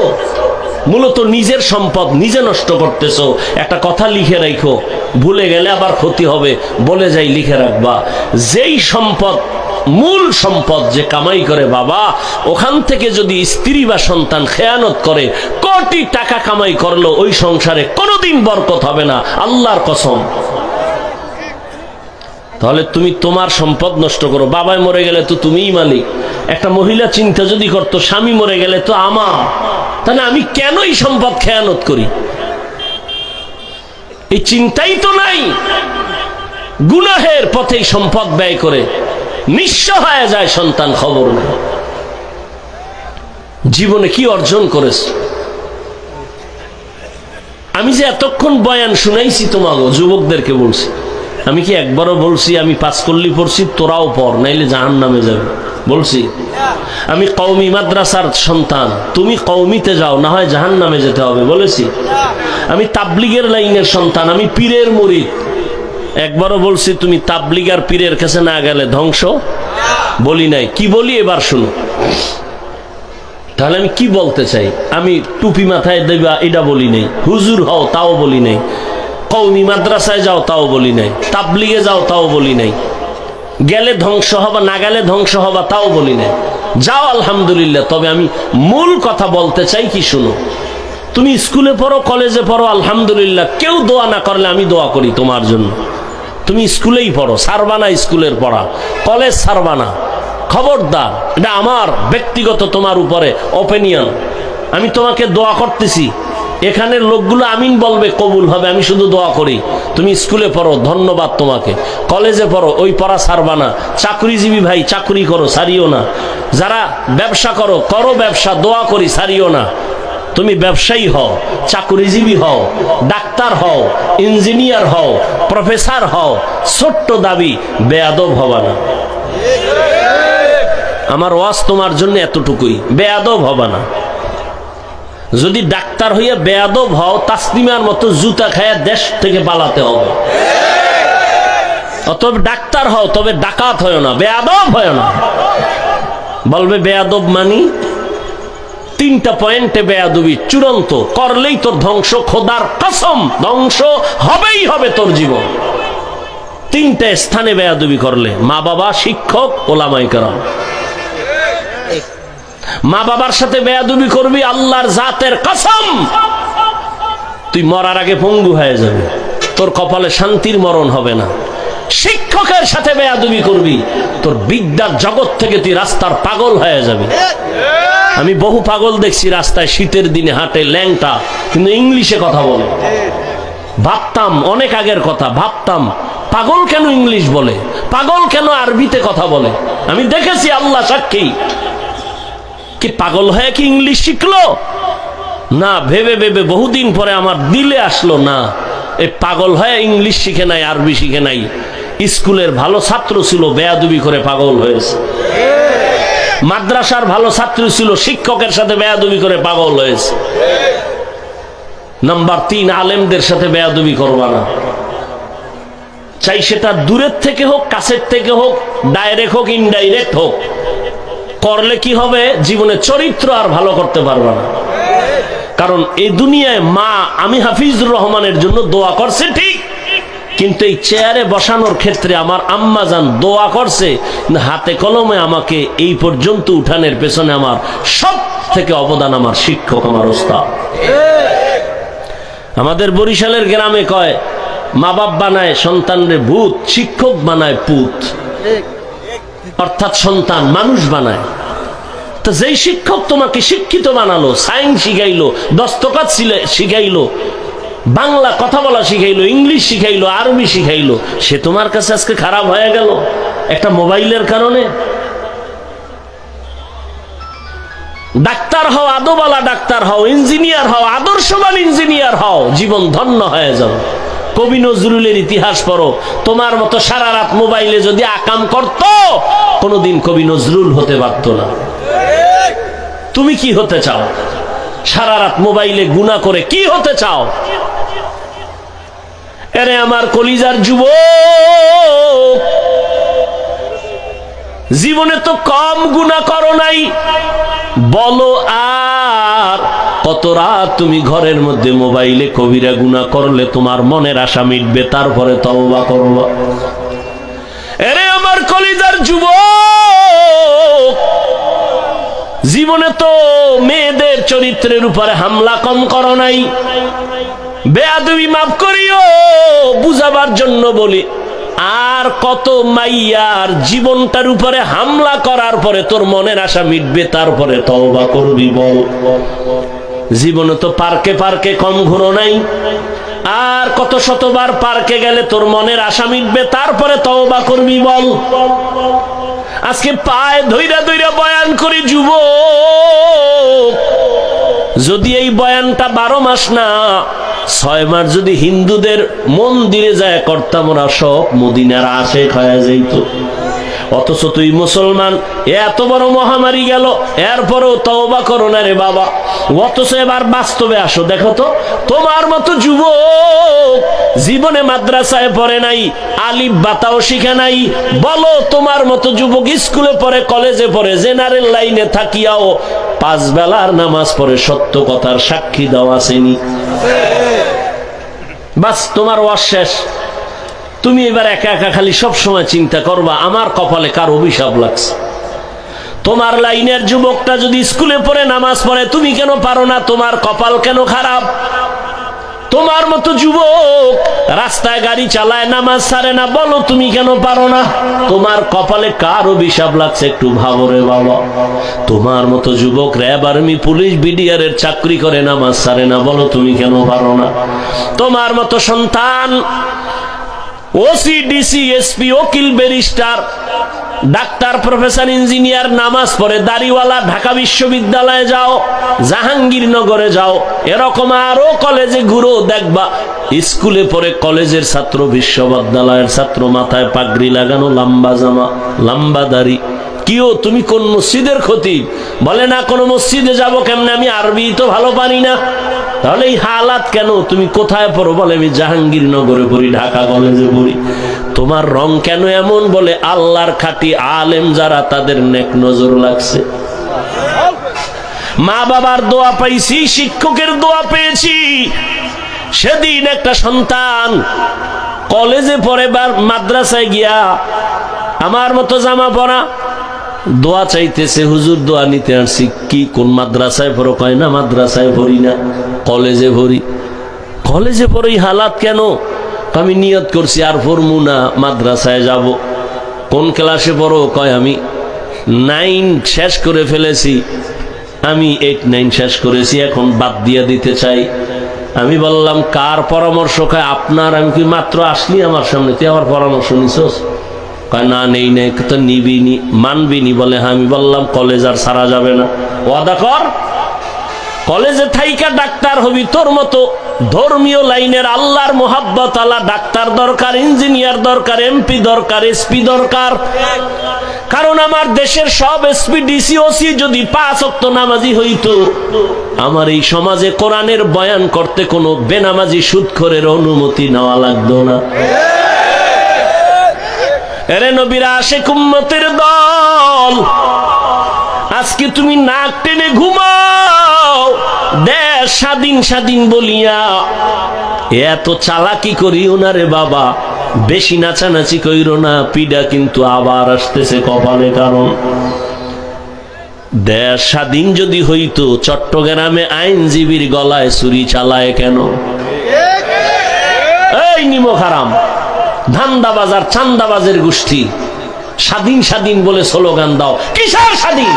মূলত নিজের সম্পদ নিজে নষ্ট করতেছো। একটা কথা লিখে রাখো, ভুলে গেলে আবার ক্ষতি হবে, বলে যাই লিখে রাখবা, যেই সম্পদ, মূল সম্পদ যে কামাই করে বাবা, ওখান থেকে যদি স্ত্রী বা সন্তান খেয়ানত করে, কোটি টাকা কামাই করলো, ওই সংসারে কোনোদিন বরকত হবে না, আল্লাহর কসম। তাহলে তুমি তোমার সম্পদ নষ্ট করো। বাবায় মরে গেলে তো তুমিই মালিক। একটা মহিলা চিন্তা যদি করতো স্বামী মরে গেলে তো আমার, তাহলে আমি কেন এই সম্পদ খেয়ানত করি? এই চিন্তাই তো নাই। গুনাহের পথে সম্পদ ব্যয় করে নিঃস্ব হয়ে যায় সন্তান, খবর নেই জীবনে কি অর্জন করেছে। আমি যে এতক্ষণ বয়ান শুনাইছি তোমাকে যুবকদেরকে বলছি, আমি কি একবারও বলছি আমি পাঁচকল্লি পড়ছি তোরাও পড় নাইলে জাহান্নামে যাবে? বলছি? আমি কওমি মাদ্রাসার সন্তান, তুমি কওমিতে যাও, না হয় জাহান্নামে যেতে হবে, বলেছি? আমি তাবলিগের লাইনের সন্তান, আমি পীরের মুরিদ, একবারও বলছি তুমি তাবলিগ আর পীরের কাছে না গেলে ধ্বংস? বলি নাই। কি বলি এবার শুনো। তাহলে আমি কি বলতে চাই? আমি টুপি মাথায় দেবা এটা বলি নাই, হুজুর হও তাও বলি নাই, কওমি মাদ্রাসায় যাও তাও বলি নাই, তাবলিগে যাও তাও বলি নাই, গেলে ধ্বংস হবা না গেলে ধ্বংস হবা তাও বলি নাই। যাও আলহামদুলিল্লাহ। তবে আমি মূল কথা বলতে চাই কি শুনো। তুমি স্কুলে পড়ো, কলেজে পড়ো, আলহামদুলিল্লাহ। কেউ দোয়া না করলে আমি দোয়া করি তোমার জন্য। তুমি স্কুলেই পড়ো, সারবানা স্কুলের পড়া, কলেজ সারবানা, খবরদার। এটা আমার ব্যক্তিগত তোমার উপরে ওপিনিয়ন। আমি তোমাকে দোয়া করতেছি, এখানের লোকগুলো আমিন বলবে, কবুল হবে। আমি শুধু দোয়া করি। তুমি স্কুলে পড়ো, ধন্যবাদ তোমাকে। কলেজে পড়ো, ওই পড়া সারবানা। চাকরিজীবী ভাই চাকরি করো, সারিও না। যারা ব্যবসা করো, করো ব্যবসা, দোয়া করি, সারিও না। তুমি ব্যবসায়ী হও, চাকরিজীবী হও, ডাক্তার হও, ইঞ্জিনিয়ার হও, প্রফেসর হও, ছোট্ট দাবি, বেয়াদব হবা না। আমার ওয়াজ তোমার জন্য এতটুকুই, বেয়াদব হবা না। যদি ডাক্তার হইয়া বেয়াদব হও, তাসলিমার মতো জুতা খায়া দেশ থেকে পালাতে হবে। অতএব ডাক্তার হও, তবে ডাকাত হয় না, বেয়াদব হয় না। বলবে বেয়াদব মানি তিনটা পয়েন্টে বেয়াদবি চূড়ান্ত, করলেই তোর ধ্বংস, খোদার কসম ধ্বংস হবেই হবে তোর জীবন। তিনটা স্থানে বেয়াদবি করলে, মা বাবা, শিক্ষক, ওলামায়ে কেরাম। মা বাবার সাথে বেয়াদবি করবি, আল্লাহর জাতের কসম তুই মরার আগে পঙ্গু হয়ে যাবে, তোর কপালে শান্তির মরণ হবে না। শিক্ষকের সাথে বেয়াদবি করবি, তোর বিদ্যার জগৎ থেকে তুই রাস্তার পাগল হয়ে যাবে। আমি বহু পাগল দেখছি রাস্তায় শীতের দিনে হাঁটে, ল্যাংটা, কিন্তু ইংলিশে কথা বলে। ভাবতাম, অনেক আগের কথা, ভাবতাম পাগল কেন ইংলিশ বলে, পাগল কেন আরবিতে কথা বলে। আমি দেখেছি, আল্লাহ সাক্ষী। কি পাগল হয়ে কি ইংলিশ শিখলো? না, ভেবে ভেবে বহুদিন পরে আমার দিলে আসলো, না, এই পাগল হয়ে ইংলিশ শিখে নাই, আরবি শিখে নাই। স্কুলের ভালো ছাত্র ছিল, বেয়াদবি করে পাগল হয়েছে। মাদ্রাসার ভালো ছাত্র ছিল, শিক্ষকের সাথে বেয়াদবি করে পাগল হয়েছে। নাম্বার 3, আলেমদের সাথে বেয়াদবি করবা না। চাই সেটা দূরের থেকে হোক, কাছের থেকে হোক, ডাইরেক্ট হোক, ইনডাইরেক্ট হোক। করলে কি হবে? জীবনে চরিত্র আর ভালো করতে পারবা না। কারণ এই দুনিয়ায় মা, আমি হাফিজুর রহমানের জন্য দোয়া করছে ঠিক, কিন্তু এই চেয়ারে বসানোর ক্ষেত্রে আমার আম্মা জান দোয়া করছে, হাতে কলমে আমাকে এই পর্যন্ত উঠানের পেছনে আমার সব থেকে অবদান আমার শিক্ষক, আমার ওস্তাদ। আমাদের বরিশালের গ্রামে কয়, মা বাপ বানায় সন্তানরে ভূত, শিক্ষক বানায় পুত। অর্থাৎ সন্তান মানুষ বানায়। তো যেই শিক্ষক তোমাকে শিক্ষিত বানালো, সায়েন্স শিখাইলো, দস্তকাত শিখাইলো, বাংলা কথা বলা শিখাইলো, ইংলিশ শিখাইলো, আরবি শিখাইলো, সে তোমার কাছে আজকে খারাপ হয়ে গেল একটা মোবাইলের কারণে। ডাক্তার হও, আদোবালা ডাক্তার হও, ইঞ্জিনিয়ার হও, আদর্শবান ইঞ্জিনিয়ার হও, জীবন ধন্য হয়ে যাও। কবি নজরুলের ইতিহাস পড়ো। তোমার মতো সারা রাত মোবাইলে যদি আকাম করত, কোনোদিন কবি নজরুল হতে পারত না। তুমি কি হতে চাও? সারা রাত মোবাইলে গুনাহ করে কি হতে চাও? এরে আমার কলিজার যুবক, জীবনে তো কম গুনাহ করো নাই, বলো আর কত রাত তুমি ঘরের মধ্যে মোবাইলে কবিরা গুনাহ করলে তোমার মনের আশা মিটবে, তারপরে তওবা করবা। এরে আমার কলিজার যুবক, জীবনে তো মেয়েদের চরিত্রের উপরে হামলা কম করো নাই। বেয়াদবি মাফ করিও, বুঝাবার জন্য বলি, আর কত মাইয়ার জীবনটার উপরে হামলা করার পরে তোর মনের আশা মিটবে, তারপরে তওবা করবি বল। জীবনে তো পার্কে পার্কে কম ঘুরো নাই, আর কত শতবার পার্কে গেলে তোর মনের আশা মিটবে, তারপরে তওবা করবি বল। আজকে পায়ে ধইরা ধইরা বয়ান করি যুবক, যদি এই বয়ানটা 12 মাস না 6 মাস যদি হিন্দুদের মন্দিরে যায় করতাম, ওরা সব মদিনার আশেক হয়ে যাইত। অথচ তুই মুসলমান, এত বড় মহামারী গেল, এরপরও তওবা করো না রে বাবা। অথচ এবার বাস্তবে আসো, দেখো তো তোমার মতো যুবক জীবনে মাদ্রাসায় পড়ে নাই, আলিফ বাতাও শিখে নাই। বলো তোমার মতো যুবক স্কুলে পড়ে, কলেজে পড়ে, জেনারেল লাইনে থাকিয়াও 5 বেলার নামাজ পড়ে, সত্য কথার সাক্ষী দেওয়া আসেনি। বাস তোমার ওয়াজ শেষ। তুমি এবার একা একা খালি সব সময় চিন্তা করবা আমার কপালে কার অভিশাপ লাগছে। তোমার লাইনের যুবকটা যদি স্কুলে পড়ে নামাজ পড়ে, তুমি কেন পারো না? তোমার কপাল কেন খারাপ? তোমার মতো যুবক রাস্তায় গাড়ি চালায়, নামাজ ছাড়ে না, বলো তুমি কেন পারো না? তোমার কপালে কার অভিশাপ লাগছে একটু ভাবো রে বাবা। তোমার মতো যুবক র্যাব, আর্মি, পুলিশ, বিডিআর এর চাকরি করে, নামাজ ছাড়ে না, বলো তুমি কেন পারো না? তোমার মতো সন্তান ওসি, ডিসি, এসপি, উকিল, ব্যারিস্টার, ডাক্তার, প্রফেসর, ইঞ্জিনিয়ার, নামাজ পড়ে, দাড়িওয়ালা, ঢাকা বিশ্ববিদ্যালয়ে যাও, জাহাঙ্গীরনগরে যাও, এরকম আরো কলেজে ঘুরো, দেখবা স্কুলে পড়ে কলেজের ছাত্র, বিশ্ববিদ্যালয়ের ছাত্র, মাথায় পাগড়ি লাগানো, লম্বা জামা, লম্বা দাড়ি। কিও তুমি কোন মসজিদের খতিব? বলে না কোন মসজিদে যাব কেমনে, আমি আরবি তো ভালো পারি না। তাহলে এই হালাত কেন? তুমি কোথায় পড়ো? বলে আমি জাহাঙ্গীরনগরে পড়ি, ঢাকা কলেজে পড়ি। তোমার রং কেন এমন? বলে আল্লাহর খাঁটি আলেম যারা, তাদের নেক নজর লাগছে। মা বাবার দোয়া পাইছি, শিক্ষকের দোয়া পেয়েছি। সেদিন একটা সন্তান কলেজে পড়ে বা মাদ্রাসায় গিয়া আমার মতো জামা পরা দোয়া চাইতেছে, হুজুর দোয়া নিতে আসছি। কি কোন মাদ্রাসায় পড়ো? কয় না মাদ্রাসায় পড়ি না, কলেজে পড়ি। কলেজে পড়ি হালাত কেন? আমি নিয়ত করছি আর পড়মু না, মাদ্রাসায় যাব। কোন ক্লাসে পড়ো? কয় আমি 9 শেষ করে ফেলেছি, আমি 8, 9 শেষ করেছি, এখন বাদ দিয়ে দিতে চাই। আমি বললাম কার পরামর্শ? কয় আপনার। আমি কি মাত্র আসলি আমার সামনে, তুই আমার পরামর্শ নিছস? কয় না নেই নেই। তো নিবিনি, মানবিনি? বলে হ্যাঁ। আমি বললাম কলেজ আর সারা যাবে না, ওয়াদা কর। কলেজে থাইকা ডাক্তার হবি, তোর মতো ধর্মীয় লাইনের আল্লাহর মোহাব্বত আলা ডাক্তার দরকার, ইঞ্জিনিয়ার দরকার, এমপি দরকার, এসপি দরকার। কারণ আমার দেশের সব এসপি, ডিসি, ওসি যদি 5 ওয়াক্ত নামাজি হইতো, আমার এই সমাজে কোরআনের বয়ান করতে কোনো বেনামাজি সুদখোরের অনুমতি নেওয়া লাগতো না। এরে নবীর আশিক উম্মতের দল, আজকে তুমি নাক টেনে ঘুমাও দেশ স্বাধীন স্বাধীন বলিয়া। এত চালাকি করিও না রে বাবা, বেশি নাচানাচি কইরো না, পিডা কিন্তু আবার আসতেছে কপালে। কারণ দেশ স্বাধীন যদি হইতো, চট্টগ্রামে আইনজীবীর গলায় ছুরি চালায় কেন? এই নিমক হারাম, ধান্দাবাজার, চান্দাবাজের গোষ্ঠী স্বাধীন স্বাধীন বলে স্লোগান দাও। কিসের স্বাধীন?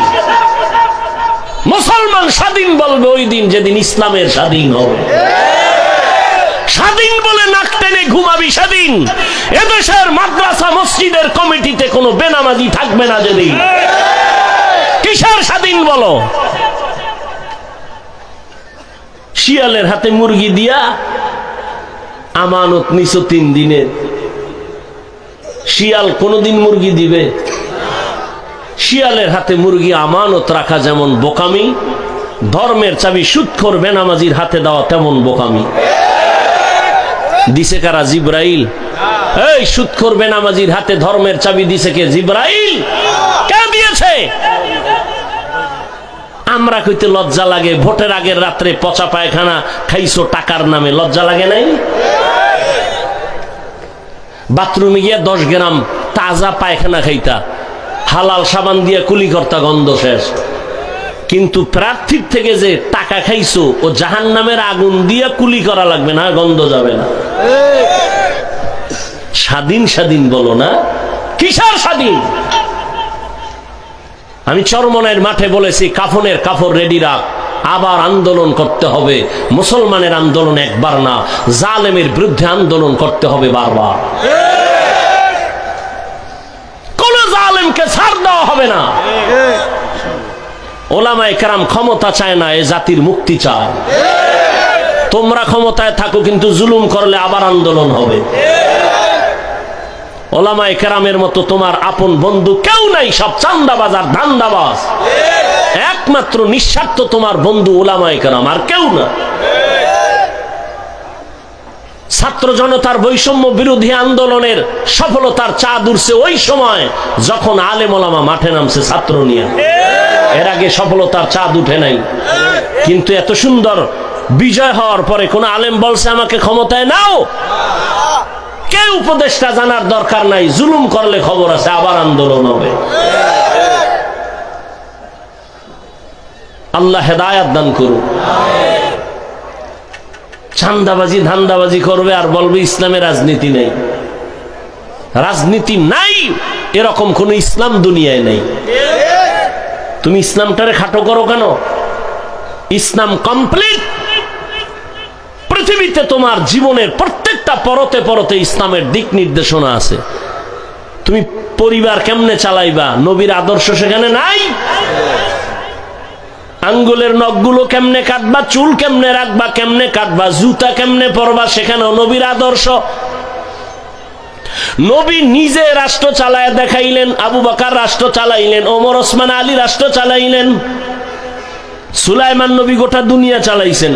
মুসলমান স্বাধীন বলবে ওই দিন যেদিন ইসলামের স্বাধীন হবে। স্বাধীন বলে নাক টেনে ঘুমাবি স্বাধীন। এদেশের মাদ্রাসা মসজিদের কমিটিতে কোনো বেনামাজি থাকবে না যেদিন। কিসের স্বাধীন বলো? শিয়ালের হাতে মুরগি দিয়া আমানত নিছো 3 দিনের। শিয়াল কোনদিন মুরগি দিবে? শিয়ালের হাতে মুরগি আমানত রাখা যেমন বোকামি, ধর্মের চাবি সুদখোর বেনামাজির হাতে দেওয়া তেমন বোকামি। দিছে কারা? জিব্রাইল। এই সুদখোর বেনামাজির হাতে ধর্মের চাবি দিছে কে? জিব্রাইল। কে দিয়েছে? আমরা কইতে লজ্জা লাগে, ভোটের আগের রাত্রে পচা পায়খানা খাইছো টাকার নামে, লজ্জা লাগে নাই? বাথরুমে গিয়ে 10 গ্রাম তাজা পায়খানা খাইতা, হালাল সাবান দিয়ে কুলি করতা, গন্ধ শেষ। কিন্তু প্রার্থীর থেকে যে টাকা খাইছো, ও জাহান্নামের আগুন দিয়ে কুলি করা লাগবে না, গন্ধ যাবে না। স্বাধীন স্বাধীন বলো না, কিসের স্বাধীন? আমি চরমনাইয়ের মাঠে বলেছি, কাফনের কাপড় রেডি রাখ, আবার আন্দোলন করতে হবে। মুসলমানের আন্দোলন একবার না, জালেমের বিরুদ্ধে আন্দোলন করতে হবে বারবার। কোন জালেমকে ছাড় দেওয়া হবে না। ওলামায়ে কেরাম ক্ষমতা চায় না, এ জাতির মুক্তি চায়। তোমরা ক্ষমতায় থাকো, কিন্তু জুলুম করলে আবার আন্দোলন হবে। ওলামায়ে কেরামের মতো তোমার আপন বন্ধু কেউ নাই, সব চান্দাবাজ আর ধান্দাবাজ। একমাত্র নিঃস্বার্থ তোমার বন্ধু ওলামায়ে কেরাম, আর কেউ না। ছাত্র জনতার বৈষম্য বিরোধী আন্দোলনের সফলতার চাঁদ উঠছে ওই সময় যখন আলেম ওলামা মাঠে নামছে ছাত্র নিয়ে। এর আগে সফলতার চাঁদ উঠে নাই। কিন্তু এত সুন্দর বিজয় হওয়ার পরে কোন আলেম বলছে আমাকে ক্ষমতায় নাও? কেউ উপদেষ্টা জানার দরকার নাই, জুলুম করলে খবর আছে, আবার আন্দোলন হবে। আল্লাহ হেদায়াত দান করুন। চান্দাবাজি ধান্দাবাজি করবে আর বলবে ইসলামে রাজনীতি নেই। রাজনীতি নাই এরকম কোন ইসলাম দুনিয়ায় নেই। তুমি ইসলামটারে খাটো করো কেন? ইসলাম কমপ্লিট। পৃথিবীতে তোমার জীবনের প্রত্যেকটা পরতে পরতে ইসলামের দিক নির্দেশনা আছে। তুমি পরিবার কেমনে চালাইবা, নবীর আদর্শ সেখানে নাই। আঙ্গুলের নখগুলো কেমনে কাটবা, চুল কেমনে রাখবা, কেমনে কাটবা, জুতা কেমনে পরবা, সেখানেও নবীর আদর্শ। নবী নিজে রাষ্ট্র চালায় দেখাইলেন, আবু বকর রাষ্ট্র চালাইলেন, ওমর ওসমান আলী রাষ্ট্র চালাইলেন, সুলাইমান নবী গোটা দুনিয়া চালাইছেন।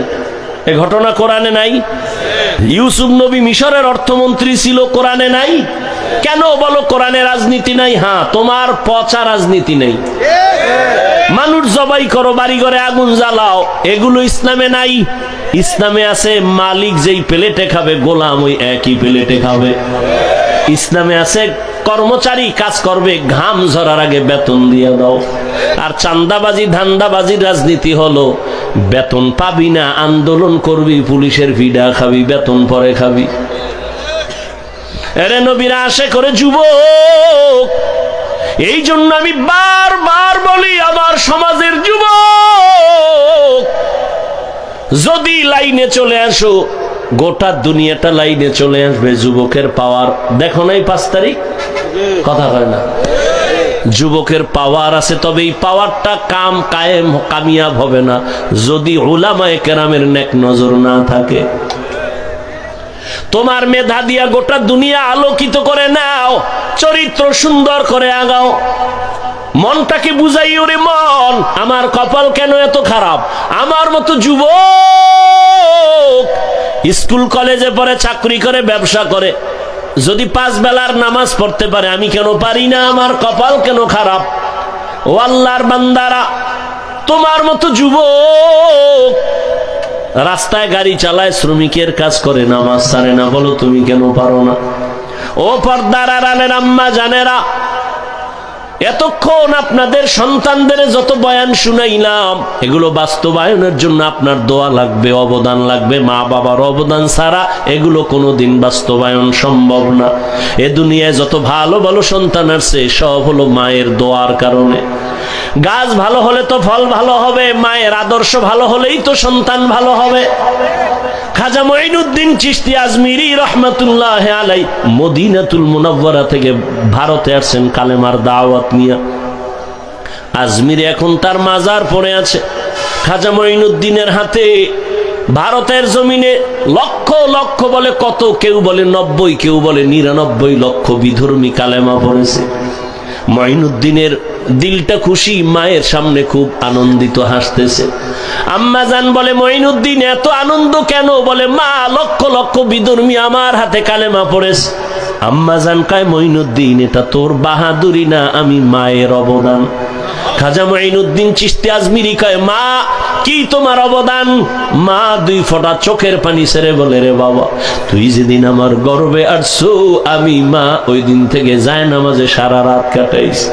এ ঘটনা কোরআনে নাই? ইউসুফ নবী মিশরের অর্থমন্ত্রী ছিল, কোরআনে নাই? কেন বলো কোরআনে রাজনীতি নাই? হ্যাঁ, তোমার পচা রাজনীতি নেই। মানুষ জবাই করো, বাড়ি ঘরে আগুন জ্বালাও, এগুলো ইসলামে নাই। ইসলামে আছে মালিক যেই প্লেটে খাবে, গোলাম ওই একই প্লেটে খাবে। ইসলামে আছে কর্মচারী কাজ করবে, ঘাম ঝরার আগে বেতন দিয়ে দাও। আর চান্দাবাজি ধান্দাবাজির রাজনীতি হলো বেতন পাবি না, আন্দোলন করবি, পুলিশের ভিড়া খাবি, বেতন পরে খাবি। এরে নবীরা আসে করে যুবক। এই জন্য আমি বারবার বলি, আমার সমাজের যুবক যদি লাইনে চলে আসো, গোটা দুনিয়াটা লাইনে চলে আসবে। যুবকের পাওয়ার দেখো নাই? 5 তারিখ কথা হয় না? যুবকের পাওয়ার আছে, তবে এই পাওয়ারটা কামিয়াব হবে না যদি উলামায়ে কেরামের নেক নজর না থাকে। তোমার মেধা দিয়া গোটা দুনিয়া আলোকিত করে নাও, চরিত্র সুন্দর করে আগাও। মনটাকে বুঝাই, ওরে মন আমার কপাল কেন এত খারাপ? আমার মতো যুবক স্কুল কলেজে পড়ে, চাকরি করে, ব্যবসা করে, যদি 5 বেলার নামাজ পড়তে পারে, আমি কেন পারি না? আমার কপাল কেন খারাপ? ও আল্লাহর বান্দারা, তোমার মতো যুবক রাস্তায় গাড়ি চালায়, শ্রমিকের কাজ করে, নামাজ ছাড়ে না, বলো তুমি কেন পারো না? ও পর্দার আড়ালের আম্মা জানেরা, এতক্ষণ আপনাদের সন্তানদের যত বয়ান শুনাইলাম, এগুলো বাস্তবায়নের জন্য আপনার দোয়া লাগবে, অবদান লাগবে। মা বাবার অবদান ছাড়া এগুলো কোনোদিন বাস্তবায়ন সম্ভব না। এ দুনিয়ায় যত ভালো ভালো সন্তান আসছে, সব হলো মায়ের দোয়ার কারণে। গাছ ভালো হলে তো ফল ভালো হবে, মায়ের আদর্শ ভালো হলেই তো সন্তান ভালো হবে। খাজা মঈনুদ্দিন চিশতি আজমিরি রহমাতুল্লাহ আলাই মদিনাতুল মুনাওয়ারা থেকে ভারতে আসছেন কালেমার দাওয়াত নিয়ে। আজমিরে এখন তার মাজার পড়ে আছে। খাজা মঈনুদ্দিনের হাতে ভারতের জমিনে লক্ষ লক্ষ বলে কত, কেউ বলে 90, কেউ বলে 99 লক্ষ বিধর্মী কালেমা পড়েছে। মঈনুদ্দিনের দিলটা খুশি, মায়ের সামনে খুব আনন্দিত, হাসতেছে। আম্মা জান বলে, মঈনুদ্দিন এত আনন্দ কেন? বলে, মা লক্ষ লক্ষ বিধর্মী আমার হাতে কালেমা পড়েছে। আম্মা জান কয়, মঈনুদ্দিন এটা তোর বাহাদুরি না, আমি মায়ের অবদান। খাজা মঈনুদ্দিন চিশতি আজমিরি কয়, মা কি তোমার অবদান? মা 2 ফোঁটা চোখের পানি ছেড়ে বলে, রে বাবা, তুই যেদিন আমার গর্বে আসছো, আমি মা ওই দিন থেকে জায়নামাজে সারা রাত কাটাইছি।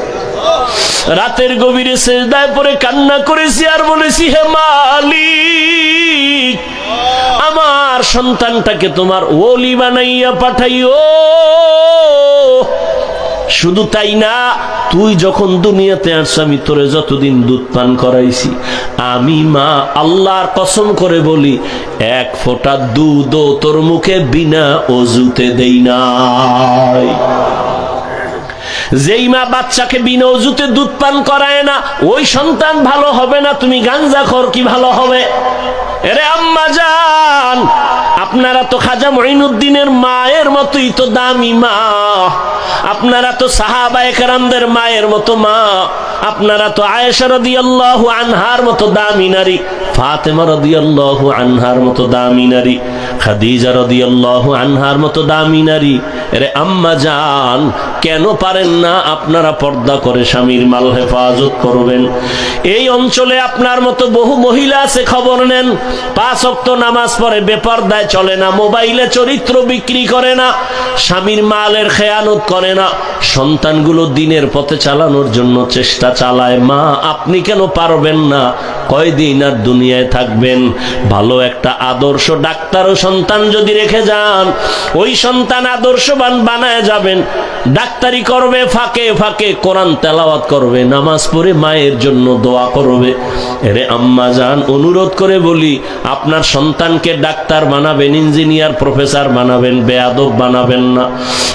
রাতের গভীরে সেজদায় পড়ে কান্না করেছি আর বলেছি, হে মালিক, আমার সন্তানটাকে তোমার ওলি বানাইয়া পাঠাইও। শুধু তাই না, তুই যখন দুনিয়াতে আসছ আমি তোরে যতদিন দুধ পান করাইছি, আমি মা আল্লাহর কসম করে বলি, এক ফোঁটা দুধও তোর মুখে বিনা অজুতে দেই নাই। যেই মা বাচ্চাকে বিনা অজুতে দুধ পান করায় না, ওই সন্তান ভালো হবে না, তুমি গাঞ্জাখোর কি ভালো হবে? এরে আম্মা জান, আপনারা তো খাজা মঈনুদ্দিনের মায়ের মতোই তো দামি মা, আপনারা তো সাহাবায়ে কেরামদের মায়ের মতো মা, আপনারা তো আয়েশা রাদিয়াল্লাহু আনহার মতো দামি নারী, ফাতেমা রাদিয়াল্লাহু আনহার মতো দামি নারী, খাদিজা রাদিয়াল্লাহু আনহার মতো দামি নারী। এরে আম্মা জান, কেন পারেন না আপনারা পর্দা করে স্বামীর মাল হেফাজত করবেন? এই অঞ্চলে আপনার মতো বহু মহিলা আছে, খবর নেন, 5 ওয়াক্ত নামাজ পড়ে, বেপরদায় চলে না, মোবাইলে চরিত্র বিক্রি করে না, স্বামীর মালের খেয়ানত করে না, সন্তানগুলো দিনের পথে চালানোর জন্য চেষ্টা চালায়। মা, আপনি কেন পারবেন না? কয়দিন আর দুনিয়ায় থাকবেন? ভালো একটা আদর্শ ডাক্তার ও সন্তান যদি রেখে যান, ওই সন্তান আদর্শবান বানায় যাবেন। ডাক্তারি করবে, ফাঁকে ফাঁকে কোরআন তেলাওয়াত করবে, নামাজ পড়ে মায়ের জন্য দোয়া করবে। এরে আম্মা জান, অনুরোধ করে বলি, আপনার সন্তানকে ডাক্তার বানাবেন, ইঞ্জিনিয়ার, প্রফেসর বানাবেন, বেয়াদব বানাবেন না।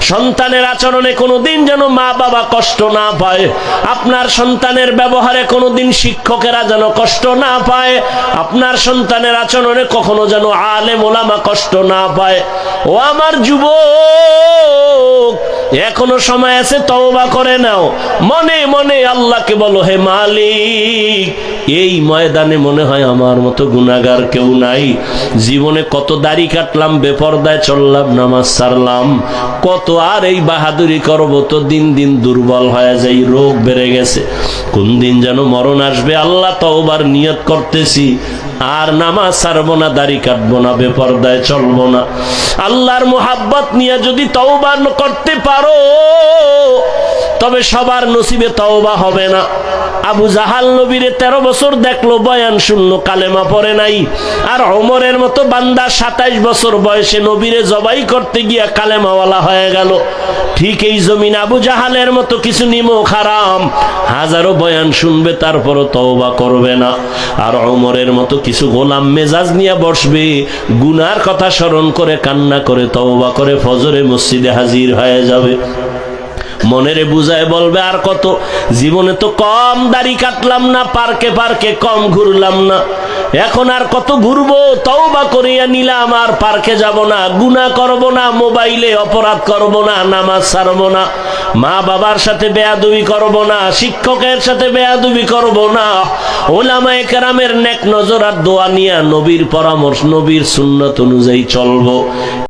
সন্তানের আচরণে কোনোদিন যেন মা বাবা কষ্ট না পায়, আপনার সন্তানের ব্যবহারে কোনোদিন শিক্ষকেরা যেন কষ্ট না পায়, আপনার সন্তানের আচরণে কখনো যেন আলেম ওলামা কষ্ট না পায়। ও আমার যুবক, এখনো সময় আছে, তওবা করে নাও। মনে মনে আল্লাহকে বলো, হে মালিক, এই ময়দানে মনে হয় আমার মতো গুনাহগার কেউ নাই। জীবনে কত দাড়ি কাটলাম, বেপরদায় চললাম, নামাজ ছাড়লাম, কত আর এই বাহাদুরি করব, তো দিন দিন দুর্বল হয়ে যাই, রোগ বেড়ে গেছে। কোন দিন যেন মরণ আসবে, আল্লাহ তওবার নিয়ত করতেছি, আর নামাজ ছাড়বো না, দাড়ি কাটবো না, বেপরদায় চলবো না। আল্লাহর মুহাব্বত নিয়ে যদি তওবা করতে পারো, তবে সবার নসিবে তওবা হবে না। আবু জাহাল নবীরে 13 বছর দেখলো, বয়ান শূন্য, কালেমা পড়ে নাই। আর ওমরের মতো বান্দা 27 বছর বয়সে নবীরে জবাই করতে গিয়া কালেমাওয়ালা হয়ে গেল। ঠিক এই জমিন আবু জাহালের মতো কিছু নিমক হারাম, হাজারো বয়ান শুনবে, তারপরও তওবা করবে না। আর ওমরের মতো কিছু গোলাম মেজাজ নিয়ে বসবে, গুনার কথা স্মরণ করে কান্না করে তওবা করে ফজরে মসজিদে হাজির হয়ে যাবে। মনেরে বুঝায় বলবে, আর কত, জীবনে তো কম দাড়ি কাটলাম না, পার্কে পার্কে কম ঘুরলাম না, এখন আর কত ঘুরবো? তওবা করিয়া নিলাম, আর পার্কে যাব না, গুনাহ করব না, মোবাইলে অপরাধ করব না, নামাজ ছাড়ব না, মা বাবার সাথে বেয়াদবি করব না, শিক্ষকের সাথে বেয়াদবি করব না, ওলামায়ে কেরামের নেক নজর আর দোয়া নিয়া নবীর পরামর্শ, নবীর সুন্নাত অনুযায়ী চলবো।